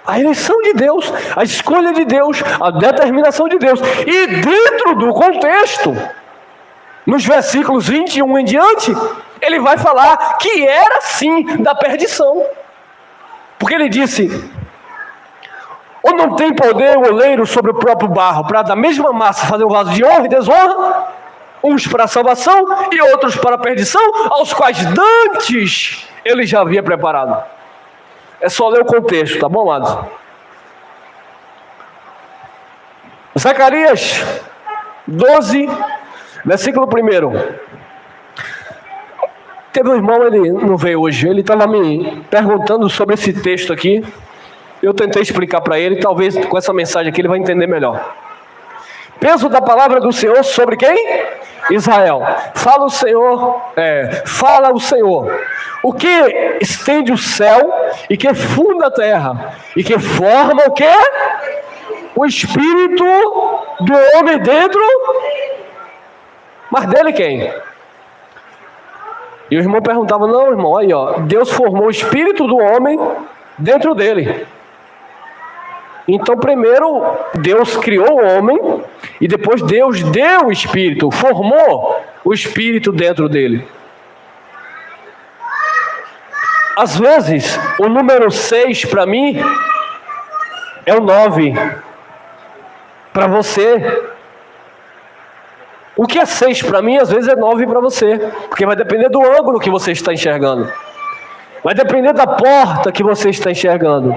A eleição de Deus, a escolha de Deus, a determinação de Deus. E dentro do contexto, nos versículos 21 em diante, ele vai falar que era sim da perdição. Porque ele disse: ou não tem poder o oleiro sobre o próprio barro, para da mesma massa fazer um vaso de honra e desonra, uns para a salvação e outros para a perdição, aos quais dantes ele já havia preparado. É só ler o contexto, tá bom, amados? Zacarias 12, versículo 1. Teve um irmão, ele não veio hoje, ele estava me perguntando sobre esse texto aqui. Eu tentei explicar para ele, talvez com essa mensagem aqui ele vai entender melhor. Peso da palavra do Senhor sobre quem? Israel. Fala o Senhor, o que estende o céu e que funda a terra e que forma o quê? O espírito do homem dentro, mas dele quem? E o irmão perguntava, não, irmão, aí ó, Deus formou o espírito do homem dentro dele. Então primeiro Deus criou o homem e depois Deus deu o espírito, formou o espírito dentro dele. Às vezes o número 6 para mim é o 9 para você. O que é 6 para mim, às vezes é 9 para você, porque vai depender do ângulo que você está enxergando, vai depender da porta que você está enxergando.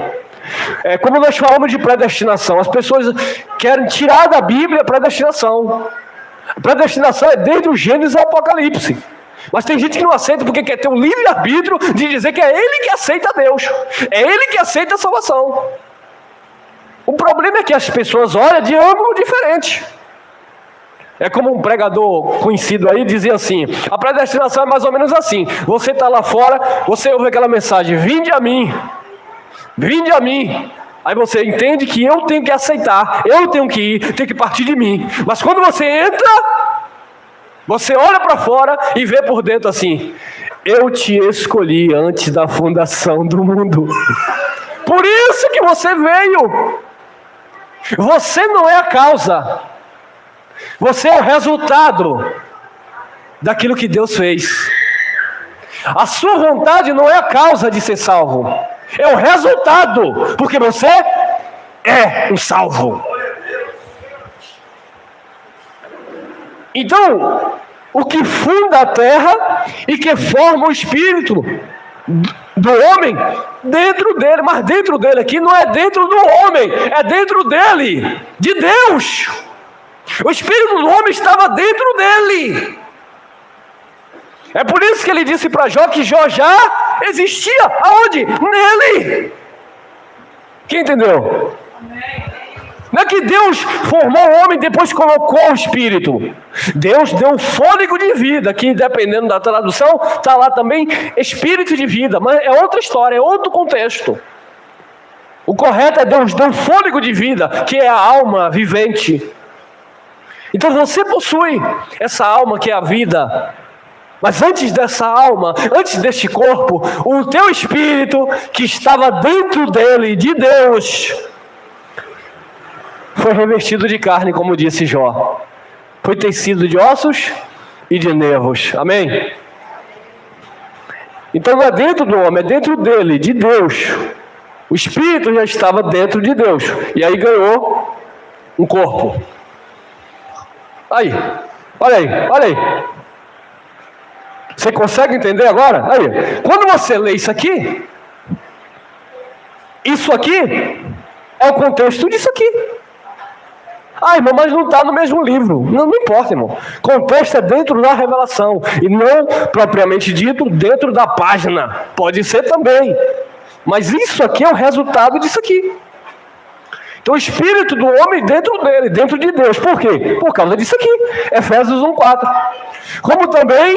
É como nós falamos de predestinação, as pessoas querem tirar da Bíblia a predestinação. A predestinação é desde o Gênesis ao Apocalipse, mas tem gente que não aceita porque quer ter um livre-arbítrio de dizer que é ele que aceita Deus, é ele que aceita a salvação. O problema é que as pessoas olham de ângulo diferente. É como um pregador conhecido aí dizia assim, a predestinação é mais ou menos assim, você está lá fora, você ouve aquela mensagem, vinde a mim, aí você entende que eu tenho que aceitar, eu tenho que ir, tem que partir de mim, mas quando você entra, você olha para fora e vê por dentro assim, eu te escolhi antes da fundação do mundo, por isso que você veio, você não é a causa, você é o resultado daquilo que Deus fez. A sua vontade não é a causa de ser salvo, é o resultado, porque você é um salvo. Então, o que funda a terra e que forma o espírito do homem dentro dele, mas dentro dele aqui não é dentro do homem, é dentro dele, de Deus. O espírito do homem estava dentro dele. É por isso que ele disse para Jó que Jó já existia. Aonde? Nele. Quem entendeu? Não é que Deus formou o homem e depois colocou o espírito. Deus deu um fôlego de vida, que dependendo da tradução, está lá também espírito de vida, mas é outra história, é outro contexto. O correto é Deus deu um fôlego de vida, que é a alma vivente. Então você possui essa alma que é a vida. Mas antes dessa alma, antes deste corpo, o teu espírito que estava dentro dele, de Deus, foi revestido de carne, como disse Jó. Foi tecido de ossos e de nervos. Amém? Então não é dentro do homem, é dentro dele, de Deus. O espírito já estava dentro de Deus. E aí ganhou um corpo. Aí, olha aí. Você consegue entender agora? Aí, quando você lê isso aqui é o contexto disso aqui. Ah, irmão, mas não está no mesmo livro. Não importa, irmão. Contexto é dentro da revelação e não propriamente dito dentro da página. Pode ser também. Mas isso aqui é o resultado disso aqui. Então o espírito do homem dentro dele, dentro de Deus. Por quê? Por causa disso aqui. Efésios 1:4. Como também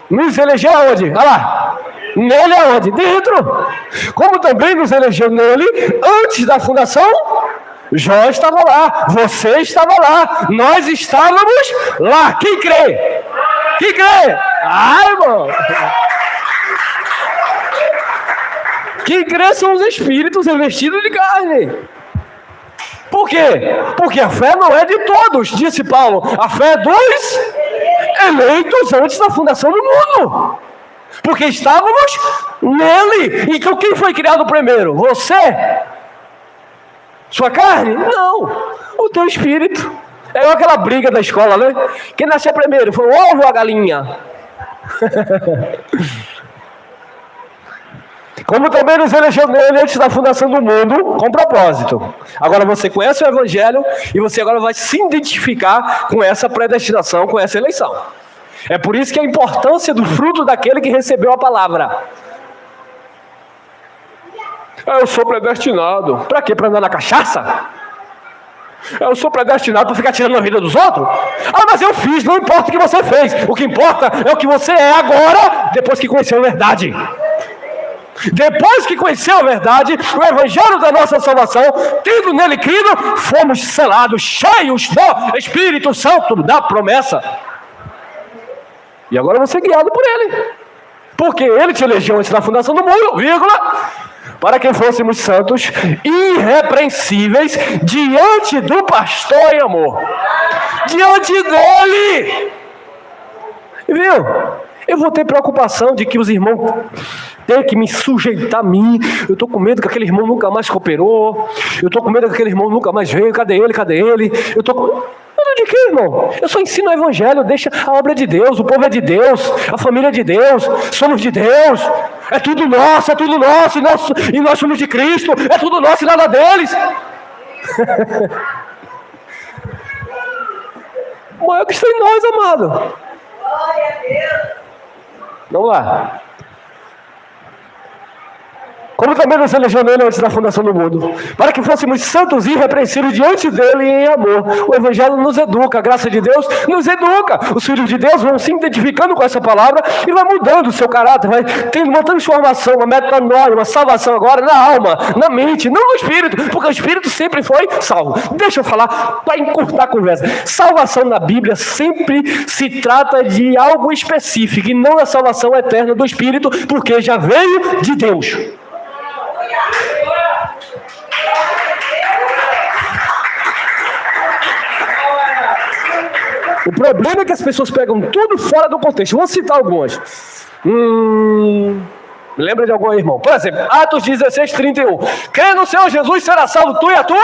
nos elegeu aonde? Olha lá. Nele aonde? Dentro. Como também nos elegeu nele antes da fundação. Jó estava lá. Você estava lá. Nós estávamos lá. Quem crê? Quem crê? Ai, irmão. Quem crê são os espíritos revestidos de carne. Por quê? Porque a fé não é de todos, disse Paulo. A fé é dos eleitos antes da fundação do mundo. Porque estávamos nele. Então quem foi criado primeiro? Você? Sua carne? Não. O teu espírito. É igual aquela briga da escola, né? Quem nasceu primeiro? Foi o ovo ou a galinha? Como também nos elegeu nele antes da fundação do mundo, com propósito. Agora você conhece o Evangelho e você agora vai se identificar com essa predestinação, com essa eleição. É por isso que a importância do fruto daquele que recebeu a palavra. Eu sou predestinado. Para quê? Para andar na cachaça? Eu sou predestinado para ficar tirando a vida dos outros? Ah, mas eu fiz, não importa o que você fez. O que importa é o que você é agora, depois que conheceu a verdade. Depois que conheceu a verdade, o evangelho da nossa salvação, tendo nele crido, fomos selados, cheios do Espírito Santo da promessa. E agora vamos ser guiados por ele. Porque ele te elegeu antes da fundação do mundo, vírgula, para que fôssemos santos, irrepreensíveis, diante do pastor em amor. Diante dele. Viu? Eu vou ter preocupação de que os irmãos têm que me sujeitar a mim. Eu estou com medo que aquele irmão nunca mais cooperou. Eu estou com medo que aquele irmão nunca mais veio. Cadê ele? Cadê ele? Eu estou com... Medo de quê, irmão? Eu só ensino o evangelho. Deixa a obra de Deus. O povo é de Deus. A família é de Deus. Somos de Deus. É tudo nosso, é tudo nosso. E nós somos de Cristo. É tudo nosso e nada deles. O maior que está em nós, amado. Glória a Deus. Vamos lá. Como também nos elegeu nele antes da fundação do mundo, para que fôssemos santos e irrepreensíveis diante dele em amor. O evangelho nos educa, a graça de Deus nos educa. Os filhos de Deus vão se identificando com essa palavra e vai mudando o seu caráter, vai tendo uma transformação, uma metanoia, uma salvação agora na alma, na mente, não no espírito, porque o espírito sempre foi salvo. Deixa eu falar para encurtar a conversa. Salvação na Bíblia sempre se trata de algo específico e não a salvação eterna do espírito, porque já veio de Deus. O problema é que as pessoas pegam tudo fora do contexto. Vou citar algumas. Lembra de algum aí, irmão? Por exemplo, Atos 16:31. Crê no Senhor Jesus, será salvo tu e a tua...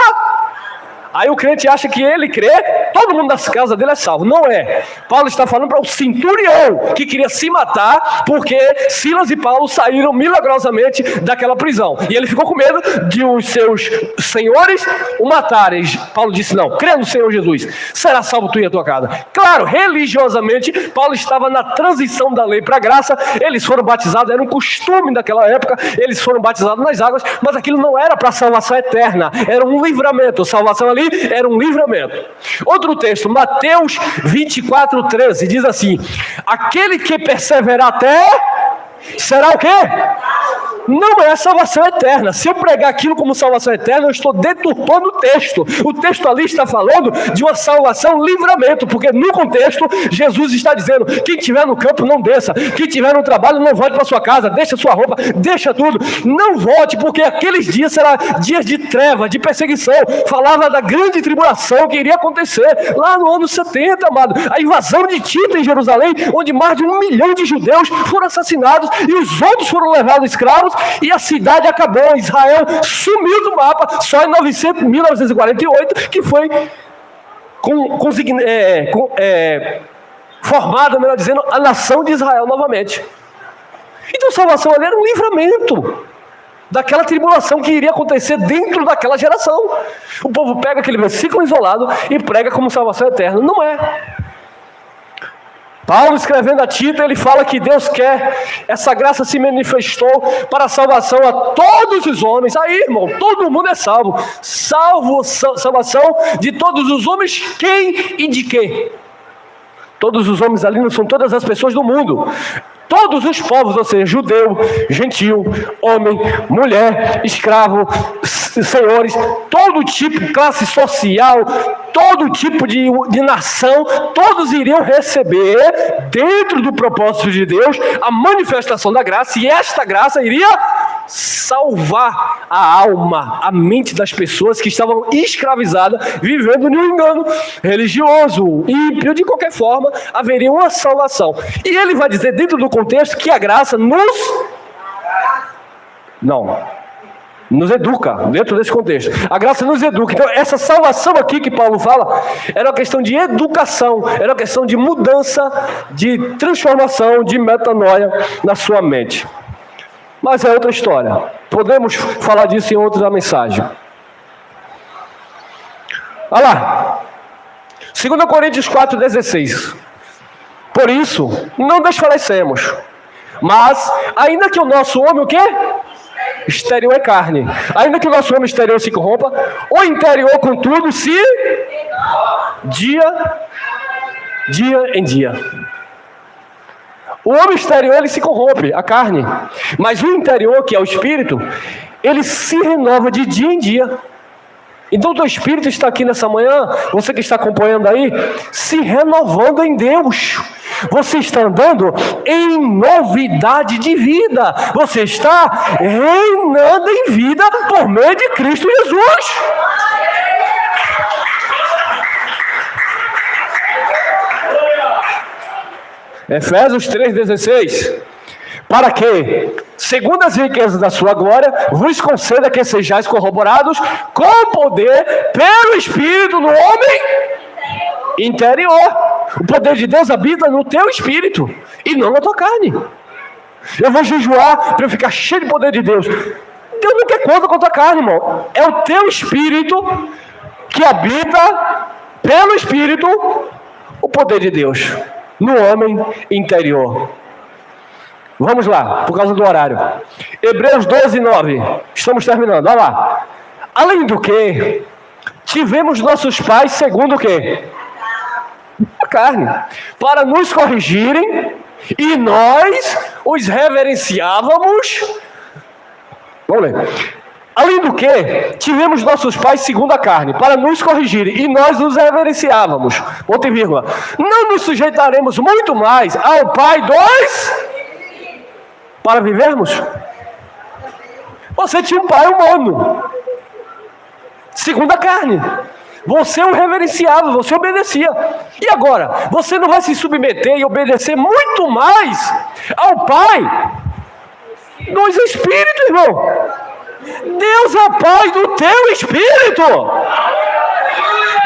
Aí o crente acha que ele crê, todo mundo das casas dele é salvo. Não é. Paulo está falando para o centurião que queria se matar porque Silas e Paulo saíram milagrosamente daquela prisão. E ele ficou com medo de os seus senhores o matarem. Paulo disse, não, crê no Senhor Jesus, será salvo tu e a tua casa. Claro, religiosamente, Paulo estava na transição da lei para a graça. Eles foram batizados, era um costume daquela época, eles foram batizados nas águas, mas aquilo não era para salvação eterna, era um livramento. Salvação ali era um livramento. Outro texto, Mateus 24:13, diz assim: aquele que perseverar até, será o quê? Não é salvação eterna. Se eu pregar aquilo como salvação eterna, eu estou deturpando o texto. O texto ali está falando de uma salvação livramento, porque no contexto Jesus está dizendo, quem estiver no campo não desça, quem estiver no trabalho não volte para sua casa, deixa sua roupa, deixa tudo, não volte, porque aqueles dias serão dias de treva, de perseguição. Falava da grande tribulação que iria acontecer lá no ano 70, amado, a invasão de Tito em Jerusalém, onde mais de 1 milhão de judeus foram assassinados e os outros foram levados escravos, e a cidade acabou. Israel sumiu do mapa só em 1948, que foi formada, melhor dizendo, a nação de Israel novamente. Então salvação ali era um livramento daquela tribulação que iria acontecer dentro daquela geração. O povo pega aquele versículo isolado e prega como salvação eterna. Não é. Paulo, escrevendo a Tito, ele fala que Deus quer, essa graça se manifestou para a salvação a todos os homens. Aí, irmão, todo mundo é salvo. Salvação de todos os homens, quem e de quê? Todos os homens ali não são todas as pessoas do mundo. Todos os povos, ou seja, judeu, gentil, homem, mulher, escravo, senhores, todo tipo, classe social, todo tipo de nação, todos iriam receber, dentro do propósito de Deus, a manifestação da graça, e esta graça iria salvar a alma, a mente das pessoas que estavam escravizadas, vivendo em um engano religioso, ímpio. De qualquer forma, haveria uma salvação. E ele vai dizer, dentro do contexto, que a graça nos educa, dentro desse contexto. A graça nos educa. Então, essa salvação aqui que Paulo fala, era uma questão de educação, era uma questão de mudança, de transformação, de metanoia na sua mente. Mas é outra história. Podemos falar disso em outra mensagem. Olha lá. 2 Coríntios 4,16. Por isso, não desfalecemos. Mas, ainda que o nosso homem, o quê? exterior é carne. Ainda que o nosso homem exterior se corrompa, o interior, contudo, se dia em dia. O homem exterior, ele se corrompe, a carne. Mas o interior, que é o espírito, ele se renova de dia em dia. Então o teu espírito está aqui nessa manhã, você que está acompanhando aí, se renovando em Deus. Você está andando em novidade de vida. Você está reinando em vida por meio de Cristo Jesus. Efésios 3,16. Para que, segundo as riquezas da sua glória, vos conceda que sejais corroborados com poder pelo Espírito no homem interior. O poder de Deus habita no teu espírito e não na tua carne. Eu vou jejuar para eu ficar cheio de poder de Deus. Deus não quer conta com a tua carne, irmão. É o teu espírito que habita pelo Espírito o poder de Deus no homem interior. Vamos lá, por causa do horário. Hebreus 12:9. Estamos terminando, olha lá. Além do que, tivemos nossos pais segundo o quê? A carne. Para nos corrigirem, e nós os reverenciávamos. Vamos ler. Além do que, tivemos nossos pais segundo a carne, para nos corrigirem, e nós os reverenciávamos. Ponto e vírgula. Não nos sujeitaremos muito mais ao Pai dos... para vivermos? Você tinha um pai humano, segundo a carne. Você o reverenciava, você obedecia. E agora? Você não vai se submeter e obedecer muito mais ao Pai dos Espíritos, irmão. Deus é Pai do teu Espírito.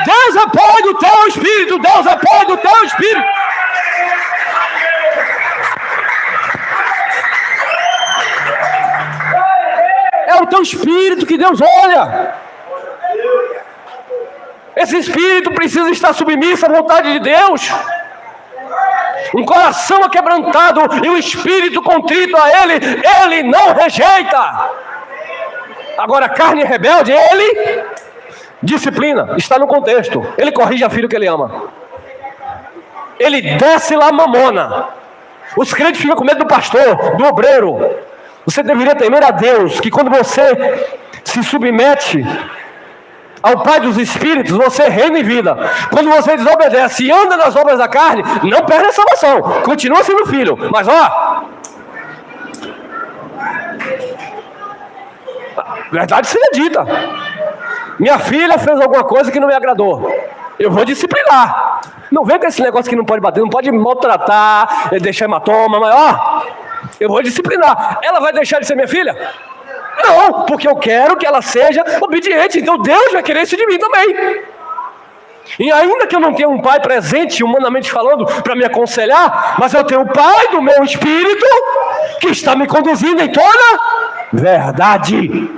Deus é Pai do teu Espírito. Deus é Pai do teu Espírito. É o teu espírito que Deus olha. Esse espírito precisa estar submisso à vontade de Deus. Um coração aquebrantado e um espírito contrito a Ele não rejeita. Agora, carne rebelde, Ele disciplina. Está no contexto. Ele corrige a filho que Ele ama. Ele desce lá a mamona. Os crentes ficam com medo do pastor, do obreiro. Você deveria temer a Deus, que quando você se submete ao Pai dos Espíritos, você reina em vida. Quando você desobedece e anda nas obras da carne, não perde a salvação, continua sendo filho. Mas ó, verdade seja dita, minha filha fez alguma coisa que não me agradou, eu vou disciplinar. Não vem com esse negócio que não pode bater, não pode maltratar, deixar hematoma, mas ó, eu vou disciplinar. Ela vai deixar de ser minha filha? Não, porque eu quero que ela seja obediente. Então Deus vai querer isso de mim também. E ainda que eu não tenha um pai presente, humanamente falando, para me aconselhar, mas eu tenho o Pai do meu espírito que está me conduzindo em toda verdade.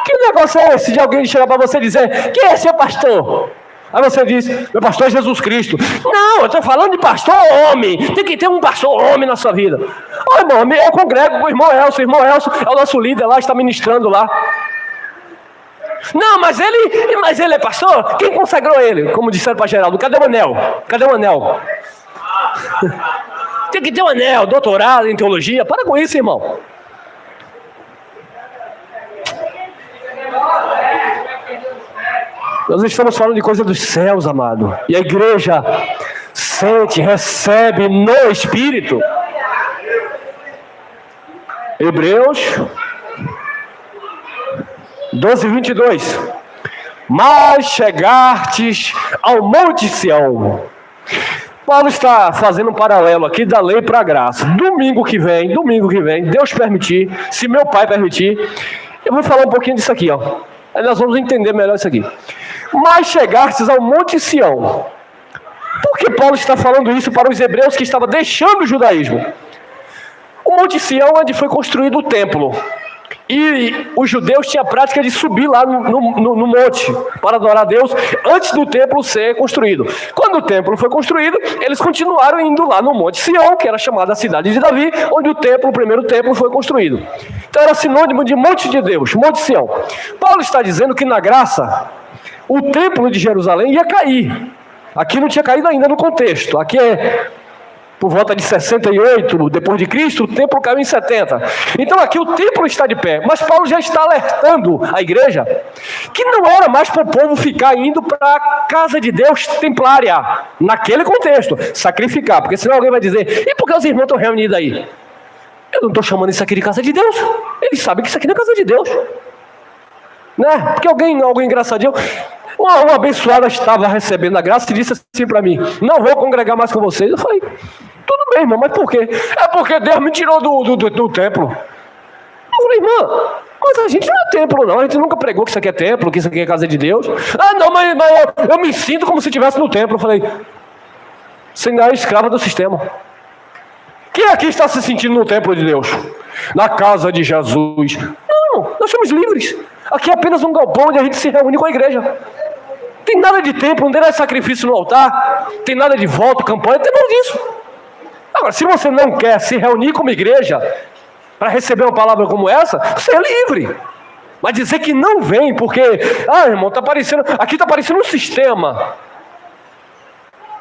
Que negócio é esse de alguém chegar para você e dizer: quem é seu pastor? Aí você diz: meu pastor é Jesus Cristo. Não, eu estou falando de pastor homem. Tem que ter um pastor homem na sua vida. Ô irmão, eu congrego com o irmão Elcio. O irmão Elcio é o nosso líder lá, está ministrando lá. Não, mas ele é pastor? Quem consagrou ele? Como disseram para Geraldo: cadê o anel? Cadê o anel? Tem que ter um anel, doutorado em teologia. Para com isso, irmão. Nós estamos falando de coisa dos céus, amado. E a igreja sente, recebe no Espírito. Hebreus 12:22. Mas chegastes ao Monte Sião. Paulo está fazendo um paralelo aqui da lei para a graça. Domingo que vem, Deus permitir, se meu Pai permitir, eu vou falar um pouquinho disso aqui, ó. Aí nós vamos entender melhor isso aqui. Mas chegastes ao Monte Sião. Por que Paulo está falando isso para os hebreus que estavam deixando o judaísmo? O Monte Sião é onde foi construído o templo. E os judeus tinham a prática de subir lá no monte para adorar a Deus antes do templo ser construído. Quando o templo foi construído, eles continuaram indo lá no Monte Sião, que era chamada a cidade de Davi, onde o primeiro templo foi construído. Então era sinônimo de Monte de Deus, Monte Sião. Paulo está dizendo que na graça, o templo de Jerusalém ia cair. Aqui não tinha caído ainda no contexto. Aqui é por volta de 68 depois de Cristo, o templo caiu em 70. Então aqui o templo está de pé, mas Paulo já está alertando a igreja que não era mais para o povo ficar indo para a casa de Deus templária, naquele contexto, sacrificar, porque senão alguém vai dizer, e por que os irmãos estão reunidos aí? Eu não estou chamando isso aqui de casa de Deus, eles sabem que isso aqui não é casa de Deus, né? Porque alguém engraçadinho, uma abençoada estava recebendo a graça e disse assim para mim, não vou congregar mais com vocês. Eu falei, tudo bem, irmão, mas por quê? É porque Deus me tirou do templo. Eu falei, irmã, mas a gente não é templo não, a gente nunca pregou que isso aqui é templo, que isso aqui é casa de Deus. Ah não, mas eu me sinto como se estivesse no templo. Eu falei, você ainda é escrava do sistema. Quem aqui está se sentindo no templo de Deus? Na casa de Jesus? Não, nós somos livres. Aqui é apenas um galpão onde a gente se reúne com a igreja. Tem nada de templo, não tem nada de sacrifício no altar, tem nada de voto, campanha, não tem nada disso. Agora, se você não quer se reunir como igreja para receber uma palavra como essa, você é livre. Mas dizer que não vem porque, irmão, aqui está parecendo um sistema.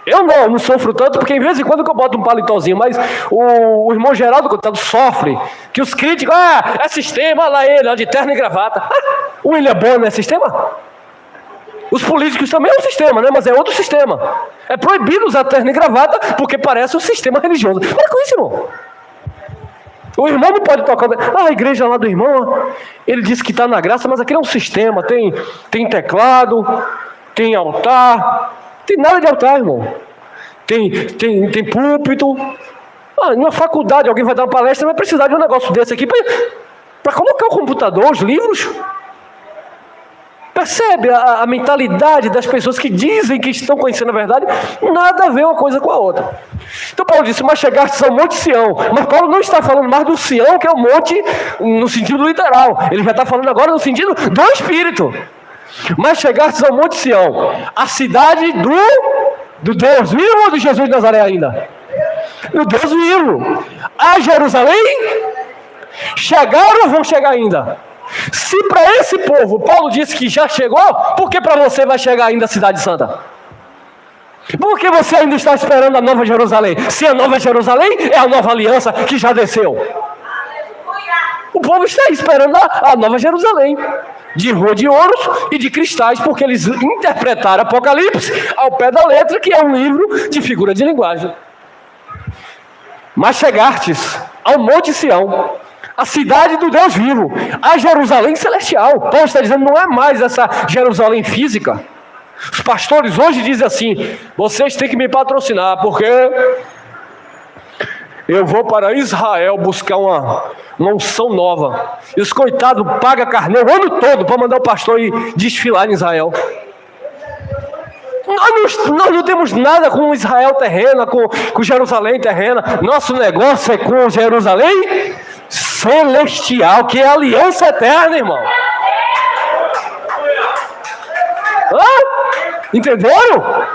Eu não sofro tanto, porque em vez em quando que eu boto um paletózinho, mas o irmão Geraldo, coitado, sofre, que os críticos, é sistema, olha lá ele, de terno e gravata. O William Bonner é sistema? Os políticos também é um sistema, né? Mas é outro sistema. É proibido usar terno e gravata, porque parece um sistema religioso. Olha com isso, irmão. O irmão não pode tocar. A igreja lá do irmão, ele disse que está na graça, mas aqui é um sistema, tem teclado, tem altar. Tem nada de altar, irmão. Tem púlpito. Numa faculdade, alguém vai dar uma palestra, vai precisar de um negócio desse aqui para colocar o computador, os livros. Percebe a mentalidade das pessoas que dizem que estão conhecendo a verdade? Nada a ver uma coisa com a outra. Então Paulo disse, mas chegastes ao Monte Sião. Mas Paulo não está falando mais do Sião, que é o monte no sentido literal. Ele já está falando agora no sentido do Espírito. Mas chegastes ao Monte Sião, a cidade do Deus vivo ou de Jesus de Nazaré ainda? Do Deus vivo. A Jerusalém? Chegaram ou vão chegar ainda? Se para esse povo Paulo disse que já chegou, por que para você vai chegar ainda a cidade santa? Por que você ainda está esperando a nova Jerusalém? Se a nova Jerusalém é a nova aliança que já desceu. O povo está esperando a nova Jerusalém, de rua de ouros e de cristais, porque eles interpretaram Apocalipse ao pé da letra, que é um livro de figura de linguagem. Mas chegastes ao Monte Sião, a cidade do Deus vivo, a Jerusalém celestial. Paulo está dizendo, não é mais essa Jerusalém física. Os pastores hoje dizem assim, vocês têm que me patrocinar, porque eu vou para Israel buscar uma unção nova. E os coitados pagam carneiro o ano todo para mandar o pastor ir desfilar em Israel. Nós não temos nada com Israel terrena, com Jerusalém terrena. Nosso negócio é com Jerusalém celestial, que é a aliança eterna, irmão. Entenderam?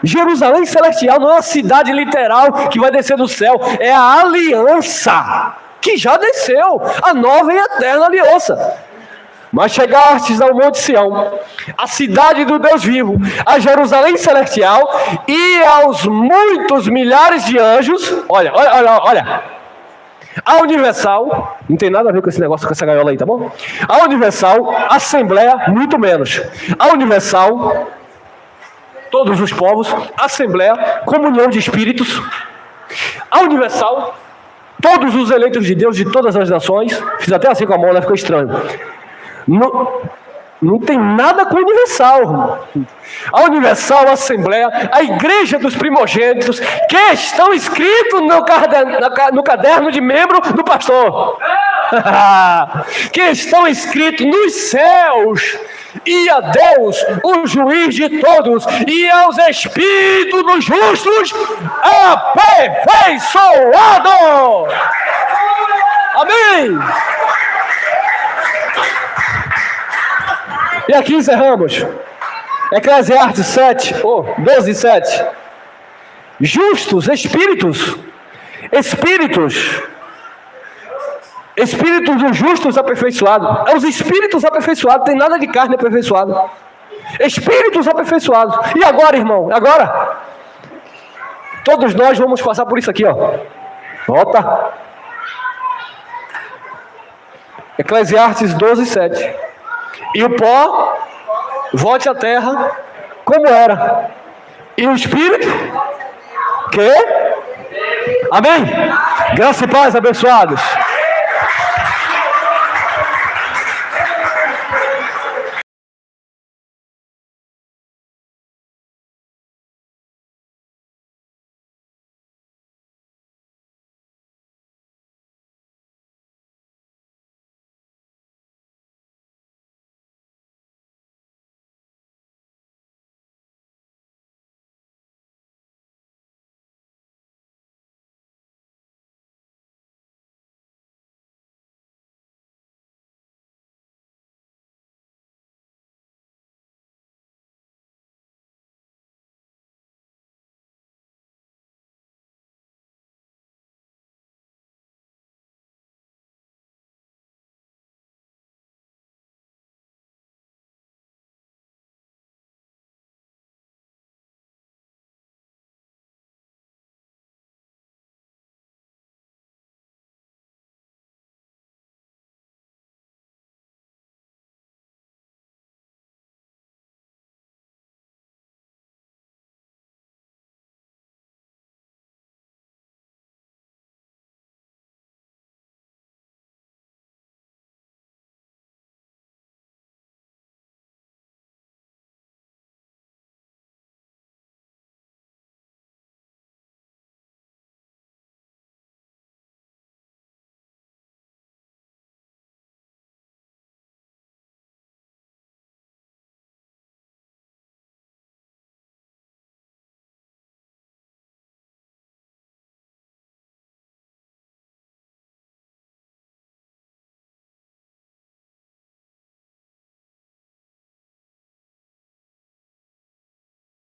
Jerusalém celestial não é uma cidade literal que vai descer do céu, é a aliança que já desceu, a nova e eterna aliança. Mas chegastes ao Monte Sião, a cidade do Deus vivo, a Jerusalém celestial e aos muitos milhares de anjos. Olha, a Universal, não tem nada a ver com esse negócio, com essa gaiola aí, tá bom? A Universal, Assembleia, muito menos. A Universal, todos os povos, Assembleia, comunhão de espíritos. A Universal, todos os eleitos de Deus de todas as nações. Fiz até assim com a mão, né? Ficou estranho. Não tem nada com a Universal. A Universal, a Assembleia, a Igreja dos Primogênitos, que estão escritos no caderno de membro do pastor. Que estão escritos nos céus. E a Deus, o juiz de todos, e aos espíritos dos justos, aperfeiçoado. Amém. E aqui encerramos. Eclesiastes 12, 7. Justos, espíritos dos justos aperfeiçoados. É os espíritos aperfeiçoados, tem nada de carne aperfeiçoado. Espíritos aperfeiçoados. E agora, irmão? Agora? Todos nós vamos passar por isso aqui, ó. Volta. Eclesiastes 12, 7. E o pó volte à terra como era. E o espírito? Que? Amém? Graça e paz, abençoados.